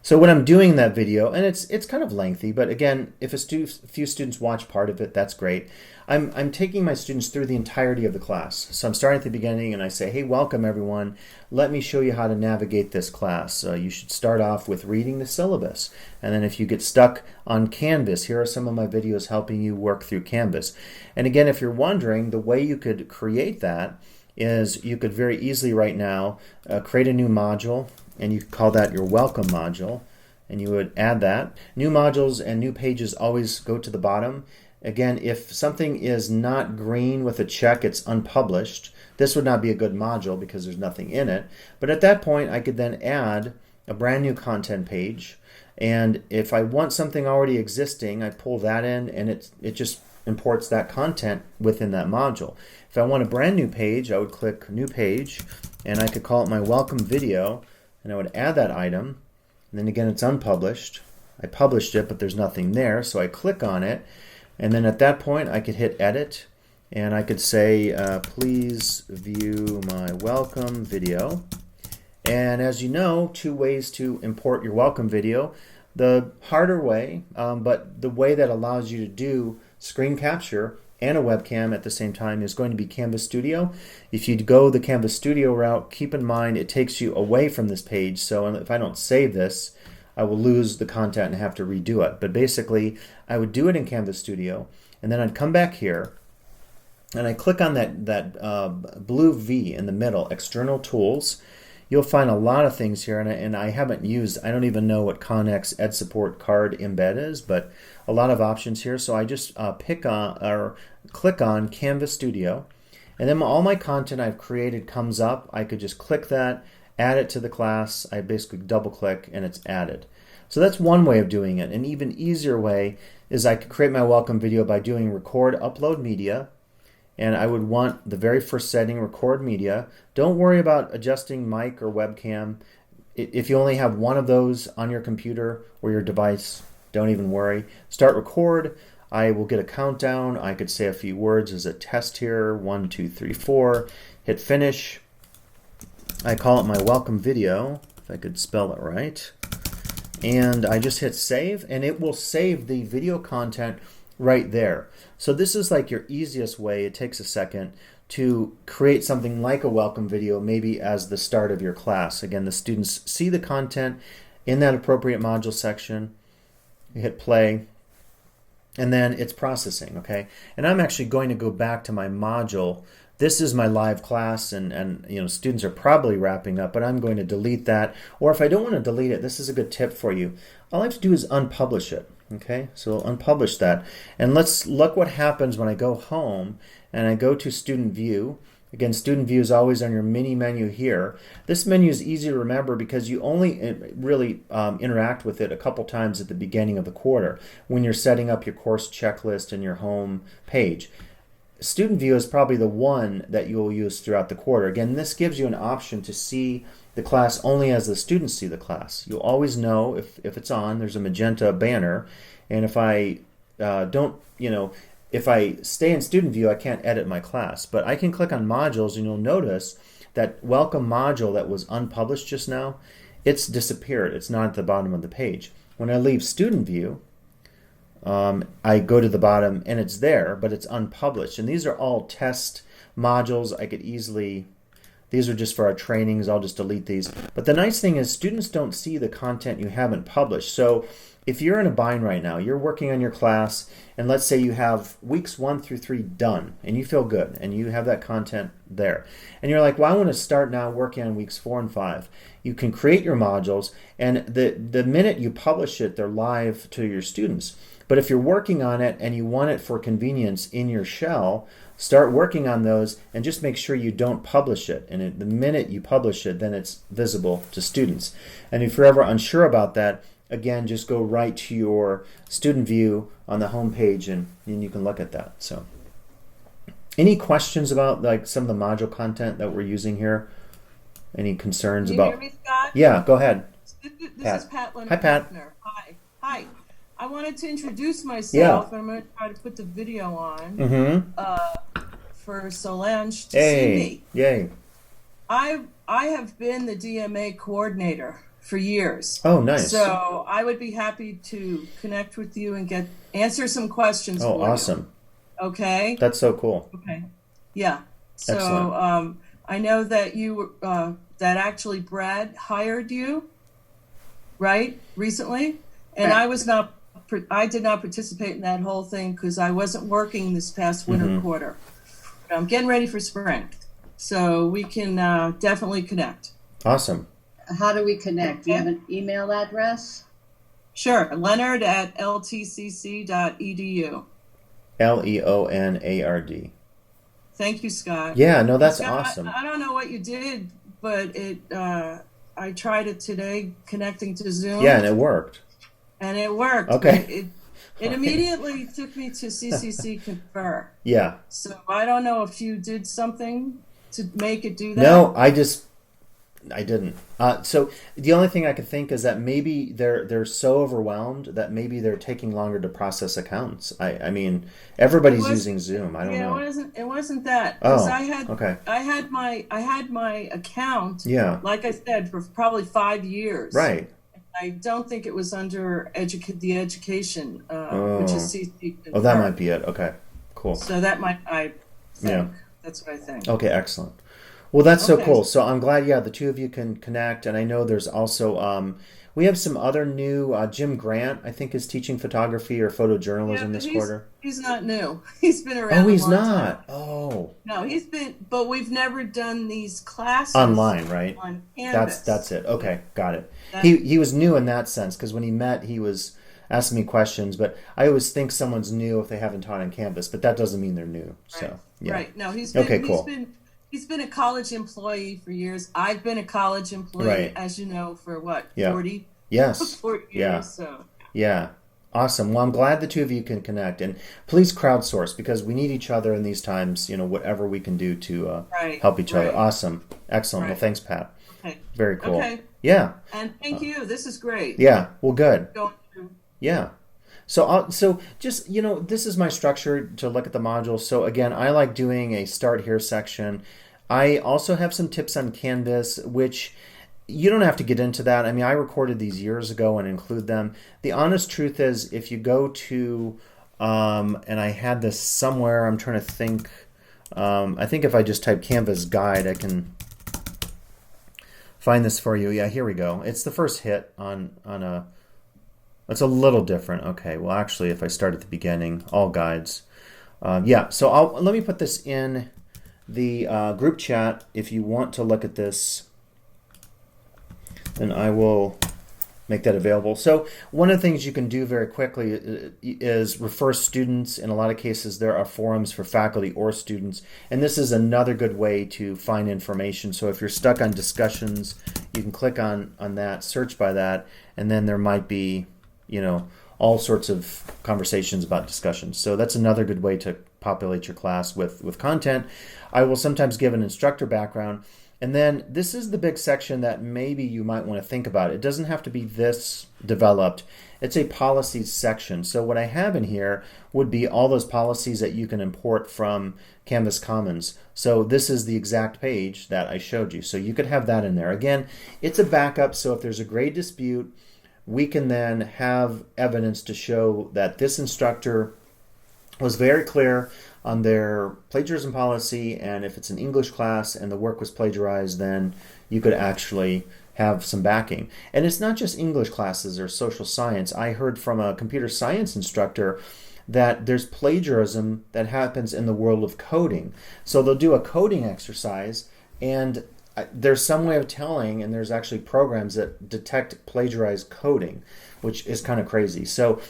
So when I'm doing that video, and it's kind of lengthy, but again, if a few students watch part of it, that's great. I'm taking my students through the entirety of the class. So I'm starting at the beginning and I say, hey, welcome everyone. Let me show you how to navigate this class. You should start off with reading the syllabus. And then if you get stuck on Canvas, here are some of my videos helping you work through Canvas. And again, if you're wondering, the way you could create that is you could very easily right now create a new module, and you could call that your welcome module, and you would add that. New modules and new pages always go to the bottom. Again, if something is not green with a check, it's unpublished. This would not be a good module because there's nothing in it. But at that point, I could then add a brand new content page. And if I want something already existing, I pull that in, and it just imports that content within that module. If I want a brand new page, I would click New Page, and I could call it my welcome video, and I would add that item. And then again, it's unpublished. I published it, but there's nothing there, so I click on it. And then at that point, I could hit Edit, and I could say, please view my welcome video. And as you know, 2 ways to import your welcome video. The harder way, but the way that allows you to do screen capture and a webcam at the same time, is going to be Canvas Studio. If you go the Canvas Studio route, keep in mind it takes you away from this page. So if I don't save this, I will lose the content and have to redo it. But basically, I would do it in Canvas Studio, and then I'd come back here, and I click on that blue V in the middle, External Tools. You'll find a lot of things here, and I haven't used, I don't even know what Connex Ed Support Card Embed is, but a lot of options here. So I just pick on or click on Canvas Studio, and then all my content I've created comes up. I could just click that, add it to the class. I basically double click and it's added. So that's one way of doing it. An even easier way is I could create my welcome video by doing record upload media, and I would want the very first setting, record media. Don't worry about adjusting mic or webcam. If you only have one of those on your computer or your device, don't even worry. Start record. I will get a countdown. I could say a few words as a test here. 1, 2, 3, 4. Hit finish. I call it my welcome video, if I could spell it right. And I just hit save, and it will save the video content right there. So this is like your easiest way. It takes a second to create something like a welcome video, maybe as the start of your class. Again, the students see the content in that appropriate module section. You hit play, and then it's processing, okay? And I'm actually going to go back to my module. This is my live class, and you know, students are probably wrapping up, but I'm going to delete that. Or if I don't want to delete it, this is a good tip for you. All I have to do is unpublish it. Okay, so I'll unpublish that. And let's look what happens when I go home and I go to Student View. Again, Student View is always on your mini menu here. This menu is easy to remember because you only really interact with it a couple times at the beginning of the quarter when you're setting up your course checklist and your home page. Student View is probably the one that you'll use throughout the quarter. Again, this gives you an option to see the class only as the students see the class. You'll always know if it's on. There's a magenta banner, and if I if I stay in Student View, I can't edit my class. But I can click on Modules, and you'll notice that Welcome module that was unpublished just now, it's disappeared. It's not at the bottom of the page. When I leave Student View, I go to the bottom, and it's there, but it's unpublished. And these are all test modules. I could easily... These are just for our trainings. I'll just delete these. But the nice thing is students don't see the content you haven't published. So if you're in a bind right now, you're working on your class, and let's say you have weeks 1 through 3 done, and you feel good, and you have that content there. And you're like, well, I want to start now working on weeks 4 and 5. You can create your modules, and the minute you publish it, they're live to your students. But if you're working on it and you want it for convenience in your shell, start working on those and just make sure you don't publish it. And the minute you publish it, then it's visible to students. And if you're ever unsure about that, again, just go right to your student view on the home page, and you can look at that. So, any questions about like some of the module content that we're using here? Any concerns Can you about? hear me, Scott? Yeah, go ahead. This Pat. is Pat Leonard. Hi, Pat. Hi. Hi. I wanted to introduce myself, Yeah. and I'm going to try to put the video on Mm-hmm. for Solange to see Yay! me. Yay! I have been the DMA coordinator for years. Oh, nice. So I would be happy to connect with you and answer some questions Oh, for awesome. you. Okay? That's so cool. Okay. Yeah. So Excellent. I know that you that actually Brad hired you, right? Recently? And Right. I did not participate in that whole thing because I wasn't working this past winter quarter. But I'm getting ready for spring. So we can definitely connect. Awesome. How do we connect? Do you have an email address? Sure. Leonard at ltcc.edu. Leonard. Thank you, Scott. Yeah, no, that's Scott, awesome. I don't know what you did, but I tried it today connecting to Zoom. Yeah, and it worked. And it worked. Okay. It immediately took me to CCC Confer. Yeah. So I don't know if you did something to make it do that. No, I didn't. So the only thing I could think is that maybe they're so overwhelmed that maybe they're taking longer to process accounts. I mean, everybody's using Zoom. I don't know. It wasn't that. 'Cause Oh, okay. I had my account. Yeah. Like I said, for probably 5 years. Right. I don't think it was under the education, Oh. which is CC. Oh, that might be it. Okay. Cool. So that might, I think. Yeah. That's what I think. Okay, excellent. Well, that's so Okay. cool. So I'm glad, the two of you can connect. And I know there's also, we have some other new, Jim Grant, I think, is teaching photography or photojournalism but this quarter. He's not new. He's been around. Oh, he's a long not. time. Oh. No, he's been, but we've never done these classes Online, right? on Canvas. That's it. Okay, got it. That- He was new in that sense because when he met, he was asking me questions. But I always think someone's new if they haven't taught on Canvas, but that doesn't mean they're new. So yeah. Right. No, he's Okay, cool. He's been a college employee for years. I've been a college employee, Right. as you know, for what, Yeah. 40? Yes. 40 years. Yeah. So Yeah. Awesome. Well, I'm glad the two of you can connect, and please crowdsource because we need each other in these times. Whatever we can do to Right, help each other. right. Awesome. Excellent. Well, Right. thanks, Pat. okay. Very cool. Okay. Yeah. And thank you. This is great. Yeah. Well, good. Going through. Yeah. So just, this is my structure to look at the modules. So again, I like doing a start here section. I also have some tips on Canvas, which you don't have to get into that. I mean, I recorded these years ago and include them. The honest truth is if you go to, and I had this somewhere, I'm trying to think, I think if I just type Canvas guide, I can find this for you. Yeah, here we go. It's the first hit on a, it's a little different. Okay, well actually if I start at the beginning, all guides. Yeah, so let me put this in the group chat if you want to look at this, and I will make that available. So one of the things you can do very quickly is refer students. In a lot of cases there are forums for faculty or students, and this is another good way to find information. So if you're stuck on discussions, you can click on that, search by that, and then there might be all sorts of conversations about discussions. So that's another good way to populate your class with content. I will sometimes give an instructor background. And then this is the big section that maybe you might want to think about. It doesn't have to be this developed. It's a policies section. So what I have in here would be all those policies that you can import from Canvas Commons. So this is the exact page that I showed you. So you could have that in there. Again, it's a backup. So if there's a grade dispute, we can then have evidence to show that this instructor was very clear on their plagiarism policy, and if it's an English class and the work was plagiarized, then you could actually have some backing. And it's not just English classes or social science. I heard from a computer science instructor that there's plagiarism that happens in the world of coding. So they'll do a coding exercise, and there's some way of telling, and there's actually programs that detect plagiarized coding, which is kind of crazy. So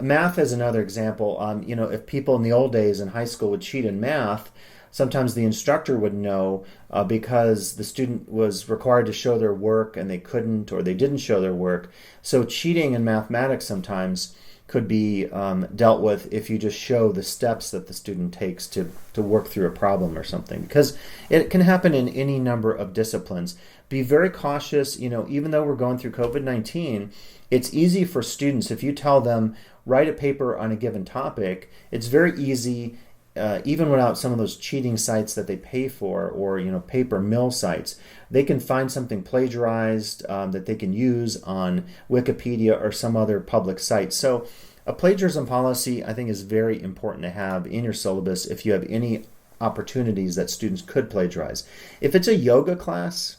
math is another example. If people in the old days in high school would cheat in math, sometimes the instructor would know because the student was required to show their work and they couldn't, or they didn't show their work. So cheating in mathematics sometimes could be dealt with if you just show the steps that the student takes to work through a problem or something, because it can happen in any number of disciplines. Be very cautious. Even though we're going through COVID-19, it's easy for students, if you tell them write a paper on a given topic, it's very easy, even without some of those cheating sites that they pay for, or paper mill sites, they can find something plagiarized that they can use on Wikipedia or some other public site. So a plagiarism policy, I think, is very important to have in your syllabus if you have any opportunities that students could plagiarize. If it's a yoga class,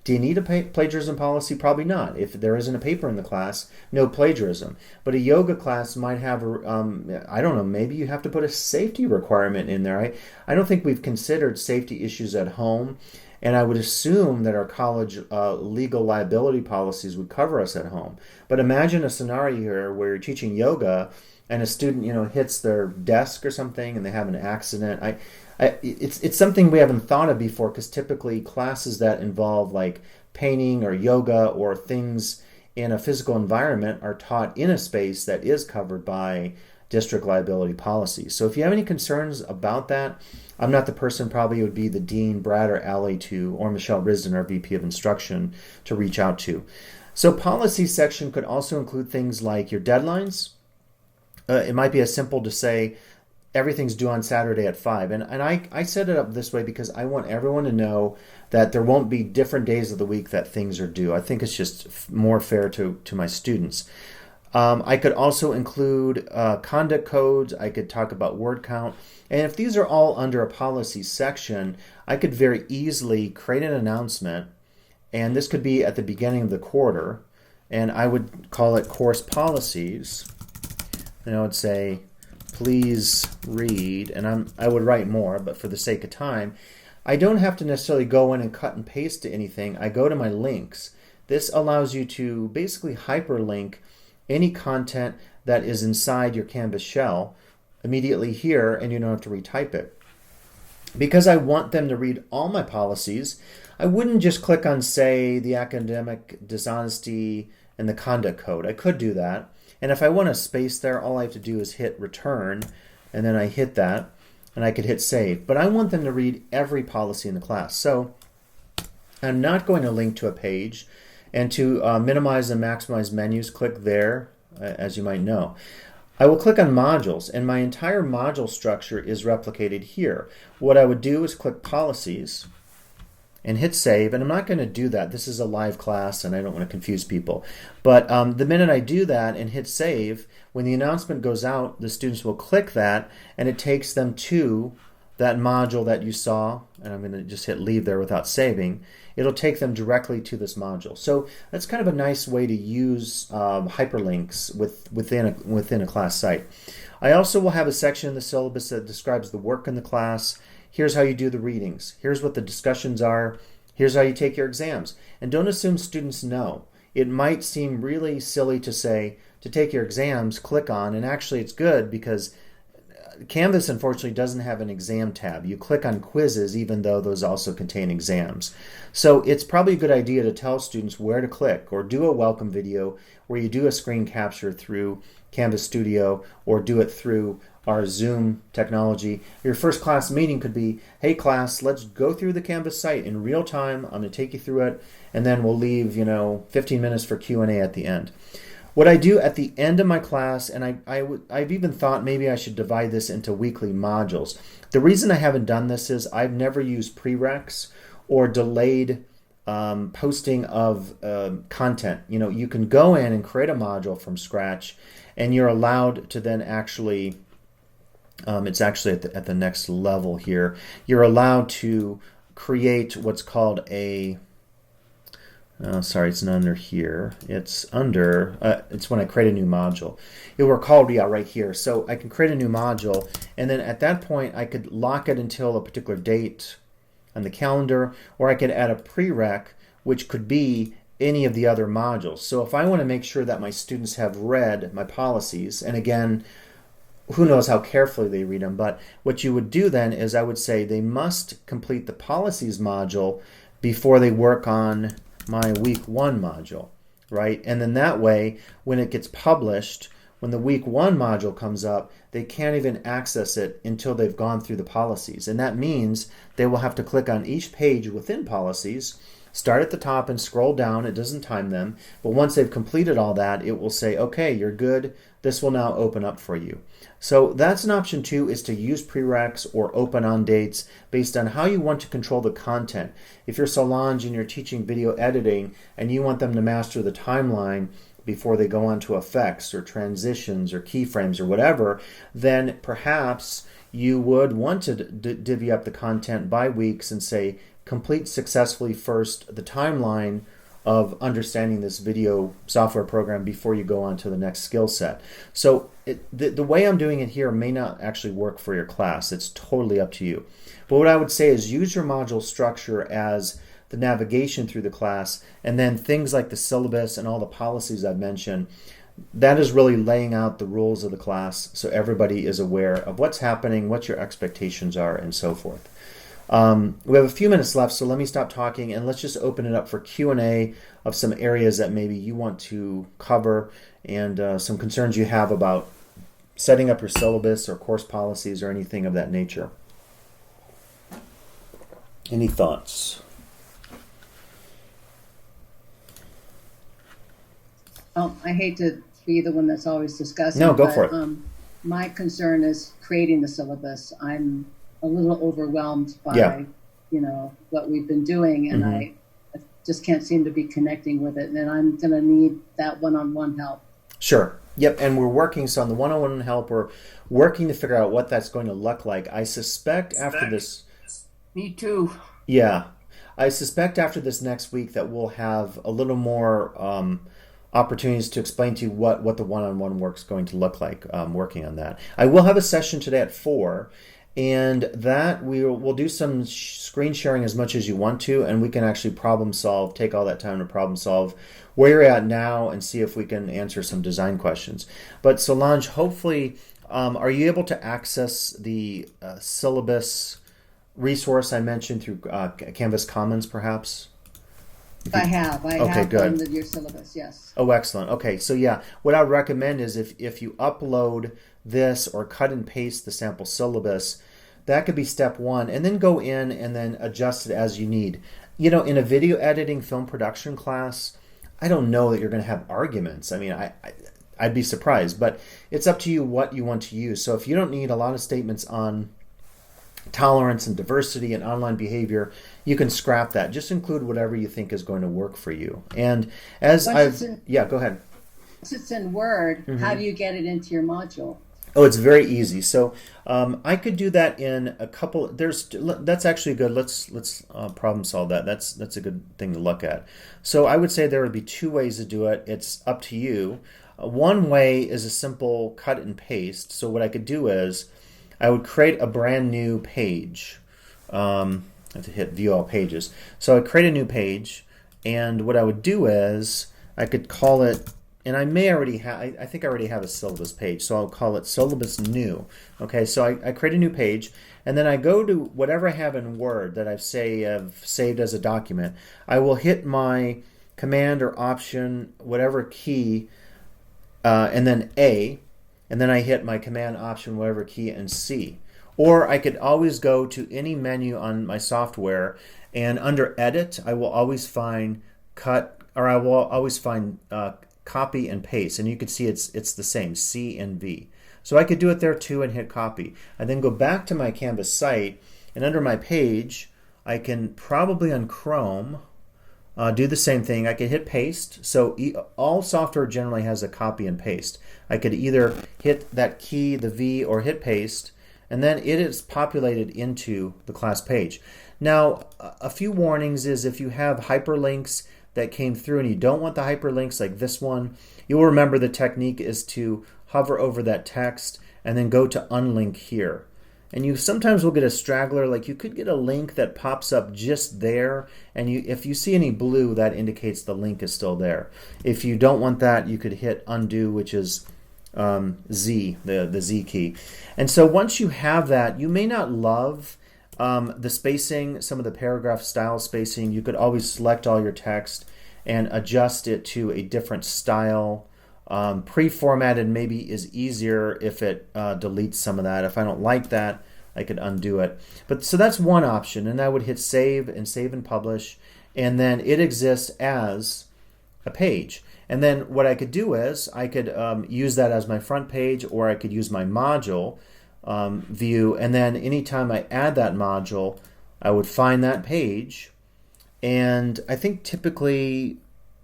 do you need a plagiarism policy? Probably not. If there isn't a paper in the class, no plagiarism. But a yoga class might have, I don't know, maybe you have to put a safety requirement in there. I don't think we've considered safety issues at home, and I would assume that our college legal liability policies would cover us at home. But imagine a scenario here where you're teaching yoga and a student, hits their desk or something and they have an accident. It's something we haven't thought of before, because typically classes that involve like painting or yoga or things in a physical environment are taught in a space that is covered by district liability policy. So if you have any concerns about that, I'm not the person. Probably it would be the dean, Brad or Allie, or Michelle Risden, our VP of Instruction, to reach out to. So policy section could also include things like your deadlines. It might be as simple to say everything's due on Saturday at 5. And I set it up this way because I want everyone to know that there won't be different days of the week that things are due. I think it's just more fair to my students. I could also include conduct codes. I could talk about word count. And if these are all under a policy section, I could very easily create an announcement. And this could be at the beginning of the quarter. And I would call it course policies. And I would say, please read. And I would write more, but for the sake of time, I don't have to necessarily go in and cut and paste to anything. I go to my links. This allows you to basically hyperlink any content that is inside your Canvas shell immediately here, and you don't have to retype it. Because I want them to read all my policies, I wouldn't just click on, say, the academic dishonesty and the conduct code. I could do that. And if I want a space there, all I have to do is hit return, and then I hit that, and I could hit save. But I want them to read every policy in the class. So I'm not going to link to a page. And to minimize and maximize menus, click there, as you might know. I will click on modules, and my entire module structure is replicated here. What I would do is click policies and hit save, and I'm not going to do that. This is a live class, and I don't want to confuse people. But the minute I do that and hit save, when the announcement goes out, the students will click that, and it takes them to that module that you saw, and I'm going to just hit leave there without saving. It'll take them directly to this module. So that's kind of a nice way to use hyperlinks within a class site. I also will have a section in the syllabus that describes the work in the class. Here's how you do the readings. Here's what the discussions are. Here's how you take your exams. And don't assume students know. It might seem really silly to say, to take your exams, click on, and actually it's good because Canvas, unfortunately, doesn't have an exam tab. You click on quizzes, even though those also contain exams. So it's probably a good idea to tell students where to click, or do a welcome video where you do a screen capture through Canvas Studio, or do it through our Zoom technology. Your first class meeting could be, hey class, let's go through the Canvas site in real time. I'm going to take you through it, and then we'll leave 15 minutes for Q&A at the end. What I do at the end of my class, and I've even thought maybe I should divide this into weekly modules. The reason I haven't done this is I've never used prereqs or delayed posting of content. You can go in and create a module from scratch, and you're allowed to then actually It's actually at the next level here. You're allowed to create what's called a, sorry, it's not under here. It's under, it's when I create a new module. It were called, yeah, right here. So I can create a new module, and then at that point I could lock it until a particular date on the calendar, or I could add a prereq, which could be any of the other modules. So if I want to make sure that my students have read my policies, and again, who knows how carefully they read them, but what you would do then is I would say they must complete the policies module before they work on my week 1 module, right? And then that way, when it gets published, when the week 1 module comes up, they can't even access it until they've gone through the policies. And that means they will have to click on each page within policies, start at the top and scroll down. It doesn't time them, but once they've completed all that, it will say, okay, you're good. This will now open up for you. So that's an option too, is to use prereqs or open on dates based on how you want to control the content. If you're Solange and you're teaching video editing and you want them to master the timeline before they go on to effects or transitions or keyframes or whatever, then perhaps you would want to divvy up the content by weeks and say, complete successfully first the timeline of understanding this video software program before you go on to the next skill set. So the way I'm doing it here may not actually work for your class. It's totally up to you. But what I would say is use your module structure as the navigation through the class, and then things like the syllabus and all the policies I've mentioned, that is really laying out the rules of the class so everybody is aware of what's happening, what your expectations are, and so forth. We have a few minutes left, so let me stop talking and let's just open it up for Q&A of some areas that maybe you want to cover and some concerns you have about setting up your syllabus or course policies or anything of that nature. Any thoughts? I hate to be the one that's always discussing. No, go for it. My concern is creating the syllabus. I'm a little overwhelmed by, what we've been doing, and I just can't seem to be connecting with it. And I'm going to need that one-on-one help. Sure. Yep. And we're working, so on the one-on-one help, we're working to figure out what that's going to look like. I suspect after this. Me too. Yeah. I suspect after this next week that we'll have a little more opportunities to explain to you what the one-on-one work's going to look like, working on that. I will have a session today at 4, and that we'll do some screen sharing as much as you want to, and we can actually problem solve, take all that time to problem solve where you're at now and see if we can answer some design questions. But Solange, hopefully, are you able to access the syllabus resource I mentioned through Canvas Commons, perhaps? I have good. Done your syllabus, yes. Oh, excellent. Okay, so yeah, what I would recommend is if you upload this or cut and paste the sample syllabus, that could be step 1, and then go in and then adjust it as you need. In a video editing film production class, I don't know that you're going to have arguments. I mean, I'd be surprised, but it's up to you what you want to use. So if you don't need a lot of statements on tolerance and diversity and online behavior, you can scrap that. Just include whatever you think is going to work for you. And as go ahead. Once it's in Word, how do you get it into your module? Oh, it's very easy. So I could do that in a couple. That's actually good. Let's problem solve that. That's a good thing to look at. So I would say there would be 2 ways to do it. It's up to you. One way is a simple cut and paste. So what I could do is I would create a brand new page. I have to hit view all pages. So I create a new page, and what I would do is I could call it, and I may already have, I think I already have a syllabus page, so I'll call it syllabus new. Okay, so I create a new page, and then I go to whatever I have in Word that I've saved as a document. I will hit my command or option, whatever key, and then A, and then I hit my command option, whatever key, and C. Or I could always go to any menu on my software, and under Edit, I will always find copy and paste, and you can see it's the same, C and V. So I could do it there too and hit copy. I then go back to my Canvas site, and under my page, I can probably on Chrome do the same thing. I could hit paste. So all software generally has a copy and paste. I could either hit that key, the V, or hit paste, and then it is populated into the class page. Now, a few warnings is if you have hyperlinks that came through and you don't want the hyperlinks like this one, you'll remember the technique is to hover over that text and then go to unlink here. And you sometimes will get a straggler, like you could get a link that pops up just there, and if you see any blue, that indicates the link is still there. If you don't want that, you could hit undo, which is Z, the Z key. And so once you have that, you may not love the spacing, some of the paragraph style spacing. You could always select all your text and adjust it to a different style. Pre-formatted maybe is easier if it deletes some of that. If I don't like that, I could undo it. But so that's one option, and I would hit save and publish, and then it exists as a page. And then what I could do is I could use that as my front page, or I could use my module view, and then anytime I add that module, I would find that page, and I think typically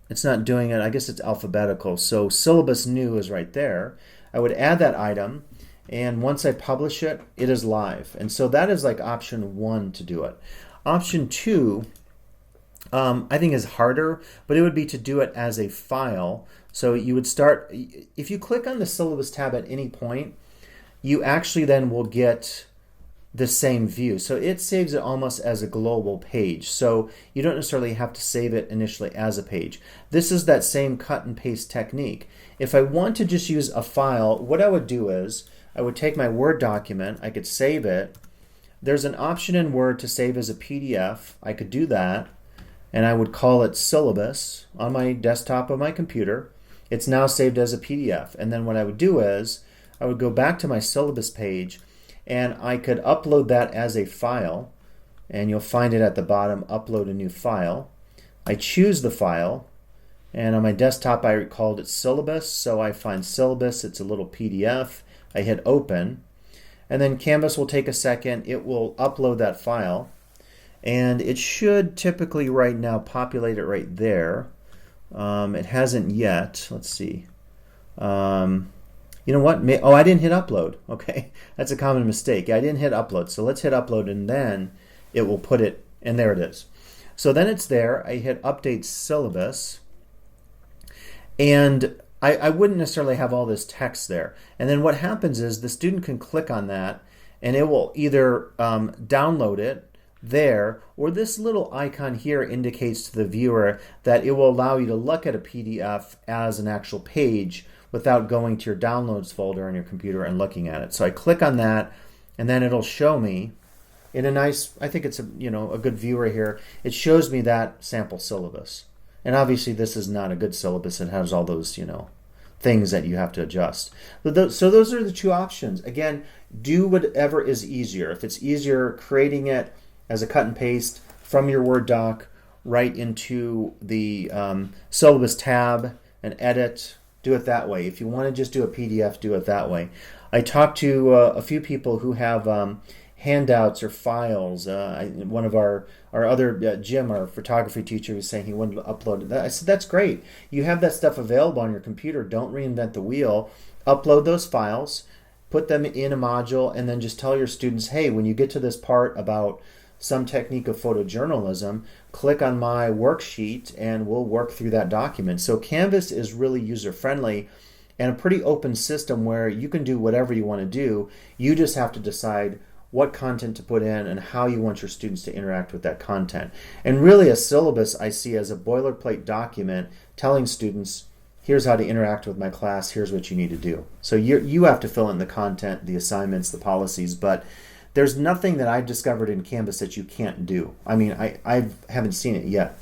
it's not doing it. I guess it's alphabetical. So syllabus new is right there. I would add that item, and once I publish it, it is live. And so that is like option 1 to do it. Option 2, I think is harder, but it would be to do it as a file. So you would start, if you click on the syllabus tab at any point, you actually then will get the same view. So it saves it almost as a global page. So you don't necessarily have to save it initially as a page. This is that same cut and paste technique. If I want to just use a file, what I would do is I would take my Word document, I could save it. There's an option in Word to save as a PDF. I could do that, and I would call it syllabus on my desktop of my computer. It's now saved as a PDF. And then what I would do is I would go back to my syllabus page, and I could upload that as a file, and you'll find it at the bottom, upload a new file. I choose the file, and on my desktop I called it syllabus, so I find syllabus, it's a little PDF. I hit open, and then Canvas will take a second, it will upload that file, and it should typically right now populate it right there. It hasn't yet. Let's see. You know what? I didn't hit upload. Okay, that's a common mistake. I didn't hit upload. So let's hit upload, and then it will put it, and there it is. So then it's there. I hit update syllabus, and I wouldn't necessarily have all this text there. And then what happens is the student can click on that, and it will either download it there, or this little icon here indicates to the viewer that it will allow you to look at a PDF as an actual page without going to your downloads folder on your computer and looking at it. So I click on that, and then it'll show me in a nice, I think it's a good viewer here, it shows me that sample syllabus. And obviously this is not a good syllabus. It has all those, things that you have to adjust. So those are the two options. Again, do whatever is easier. If it's easier creating it as a cut and paste from your Word doc right into the syllabus tab and edit, do it that way. If you want to just do a PDF, do it that way. I talked to a few people who have handouts or files. One of our other Jim, our photography teacher, was saying he wanted to upload that. I said, that's great. You have that stuff available on your computer. Don't reinvent the wheel. Upload those files, put them in a module, and then just tell your students, hey, when you get to this part about some technique of photojournalism, click on my worksheet and we'll work through that document. So Canvas is really user-friendly and a pretty open system where you can do whatever you want to do. You just have to decide what content to put in and how you want your students to interact with that content. And really a syllabus I see as a boilerplate document telling students, here's how to interact with my class, here's what you need to do. So you have to fill in the content, the assignments, the policies, but there's nothing that I've discovered in Canvas that you can't do. I mean, I haven't seen it yet.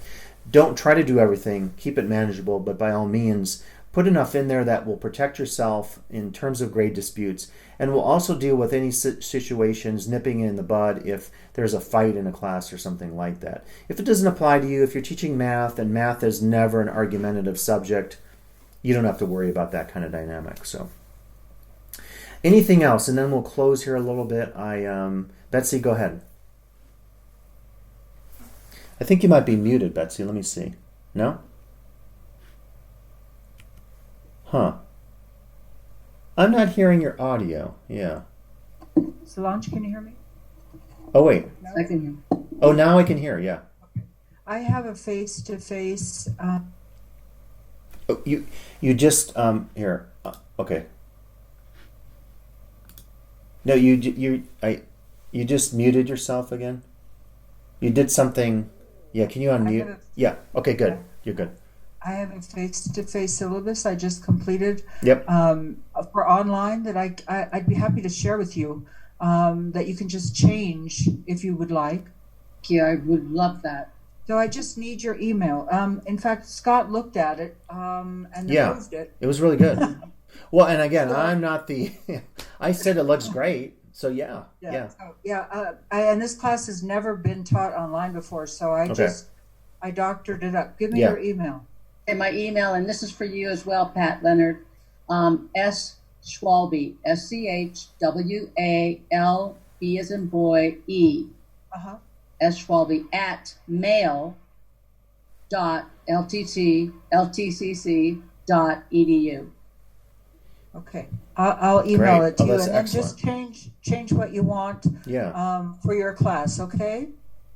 Don't try to do everything. Keep it manageable, but by all means, put enough in there that will protect yourself in terms of grade disputes, and will also deal with any situations nipping in the bud if there's a fight in a class or something like that. If it doesn't apply to you, if you're teaching math and math is never an argumentative subject, you don't have to worry about that kind of dynamic. So. Anything else? And then we'll close here a little bit. Betsy, go ahead. I think you might be muted, Betsy. Let me see. No? Huh. I'm not hearing your audio. Yeah. Solange, can you hear me? Oh wait. I can hear. Oh, now I can hear. Yeah. I have a face-to-face. Oh, you just here. Okay. No, you just muted yourself again. You did something. Yeah. Can you unmute? Yeah. Okay. Good. You're good. I have a face-to-face syllabus I just completed. Yep. For online that I'd be happy to share with you. That you can just change if you would like. Yeah, I would love that. So I just need your email. In fact, Scott looked at it and approved it. It was really good. Well, and again, I'm not the. I said it looks great, so yeah. And this class has never been taught online before, so I doctored it up. Give me your email. And my email, and this is for you as well, Pat Leonard. S Schwalbe, SCHWALB as in boy, E. S Schwalbe at mail.ltcc.edu. Okay, I'll email Great. it to you, That's and then excellent. just change what you want. For your class, okay?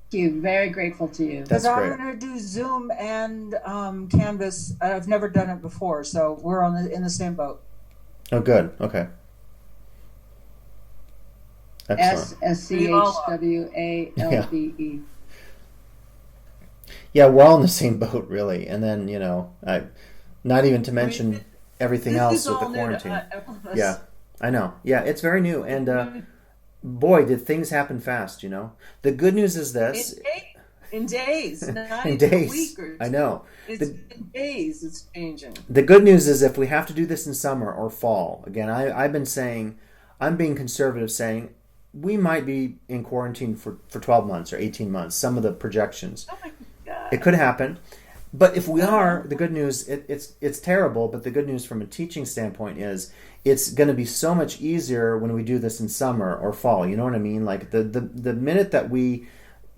Thank you. Very grateful to you. That's Because great. I'm going to do Zoom and Canvas. I've never done it before, so we're in the same boat. Oh, good. Okay. Excellent. SCHWALBE. Yeah, we're all in the same boat, really. And then not even to mention everything This else is with the all new to quarantine. all of us. Yeah, I know. Yeah, it's very new, and boy, did things happen fast. The good news is this: In days, not in even days. a week or I know. It's in days. It's changing. The good news is if we have to do this in summer or fall, again, I've been saying, I'm being conservative, saying we might be in quarantine for 12 months or 18 months. Some of the projections. Oh my God. It could happen. But if we are, the good news, it's terrible, but the good news from a teaching standpoint is it's going to be so much easier when we do this in summer or fall. You know what I mean? Like the minute that we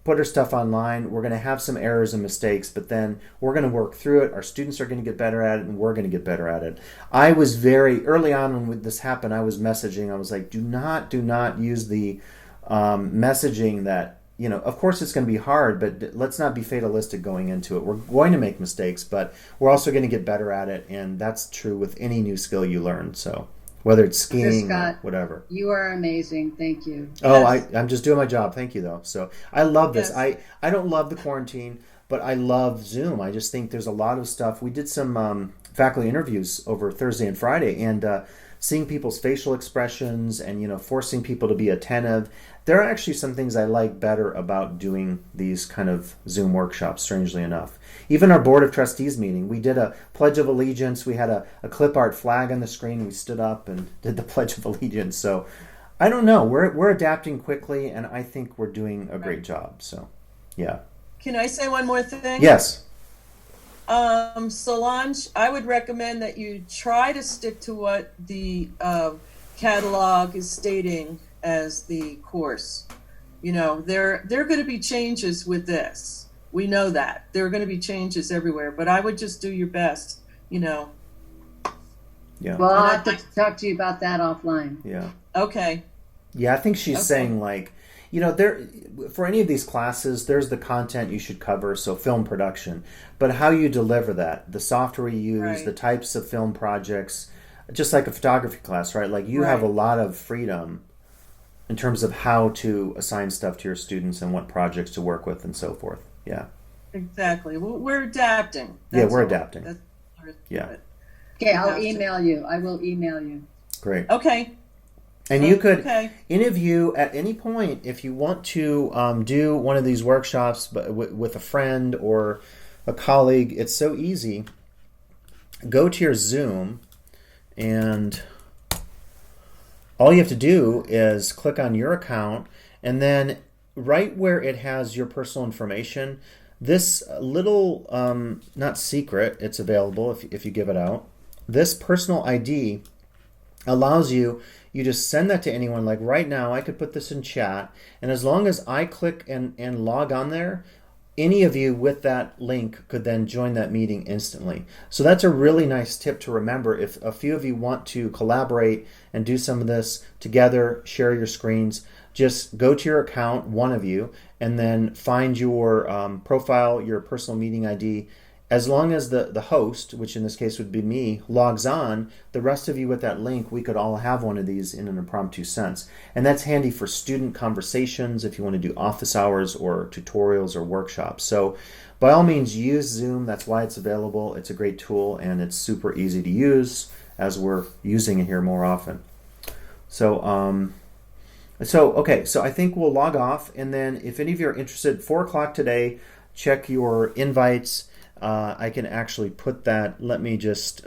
put our stuff online, we're going to have some errors and mistakes, but then we're going to work through it. Our students are going to get better at it, and we're going to get better at it. I was very early on when this happened. I was messaging. I was like, do not use the messaging that. Of course it's going to be hard, but let's not be fatalistic going into it. We're going to make mistakes, but we're also going to get better at it, and that's true with any new skill you learn. So whether it's skiing Scott, or whatever. You are amazing. Thank you. Oh, I'm just doing my job. Thank you, though. So I love this. Yes. I don't love the quarantine, but I love Zoom. I just think there's a lot of stuff. We did some faculty interviews over Thursday and Friday, and seeing people's facial expressions and forcing people to be attentive. There are actually some things I like better about doing these kind of Zoom workshops, strangely enough. Even our Board of Trustees meeting, we did a Pledge of Allegiance. We had a clip art flag on the screen. We stood up and did the Pledge of Allegiance. So I don't know. We're adapting quickly, and I think we're doing a great job. So, yeah. Can I say one more thing? Yes. Solange, I would recommend that you try to stick to what the catalog is stating as the course. There are going to be changes with this. We know that. There are going to be changes everywhere, but I would just do your best, Yeah. Well, I'll have to talk to you about that offline. Yeah. Okay. Yeah, I think she's saying there for any of these classes, there's the content you should cover, so film production, but how you deliver that, the software you use, Right. the types of film projects, just like a photography class, right? Like you have a lot of freedom in terms of how to assign stuff to your students and what projects to work with and so forth. Yeah. Exactly. We're adapting. Yeah, we're all. adapting. That's Yeah. Okay, I'll have to. email you. I will email you. Great. Okay. And you could Okay. interview at any point if you want to do one of these workshops but with a friend or a colleague. It's so easy. Go to your Zoom, and all you have to do is click on your account, and then right where it has your personal information, this little, not secret, it's available if you give it out. This personal ID allows you just send that to anyone. Like right now, I could put this in chat, and as long as I click and log on there, any of you with that link could then join that meeting instantly. So that's a really nice tip to remember. If a few of you want to collaborate and do some of this together, share your screens, just go to your account, one of you, and then find your profile, your personal meeting ID. As long as the host, which in this case would be me, logs on, the rest of you with that link, we could all have one of these in an impromptu sense. And that's handy for student conversations if you want to do office hours or tutorials or workshops. So by all means, use Zoom. That's why it's available. It's a great tool, and it's super easy to use as we're using it here more often. So I think we'll log off, and then if any of you are interested, 4 o'clock today, check your invites. I can actually put that, let me just,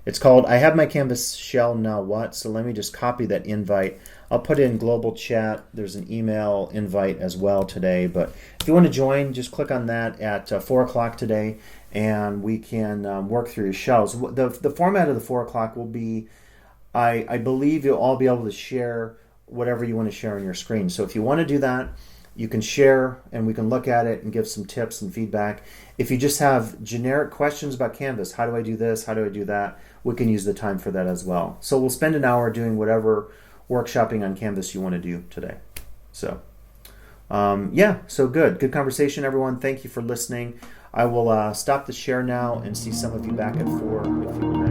it's called, I have my Canvas shell, now what? So let me just copy that invite. I'll put in global chat. There's an email invite as well today, but if you want to join, just click on that at 4 o'clock today, and we can work through your shells. The format of the 4 o'clock will be, I believe you'll all be able to share whatever you want to share on your screen. So if you want to do that, you can share and we can look at it and give some tips and feedback. If you just have generic questions about Canvas, how do I do this, how do I do that, we can use the time for that as well. So we'll spend an hour doing whatever workshopping on Canvas you want to do today. So so good conversation, everyone. Thank you for listening. I will stop the share now and see some of you back at 4 if you would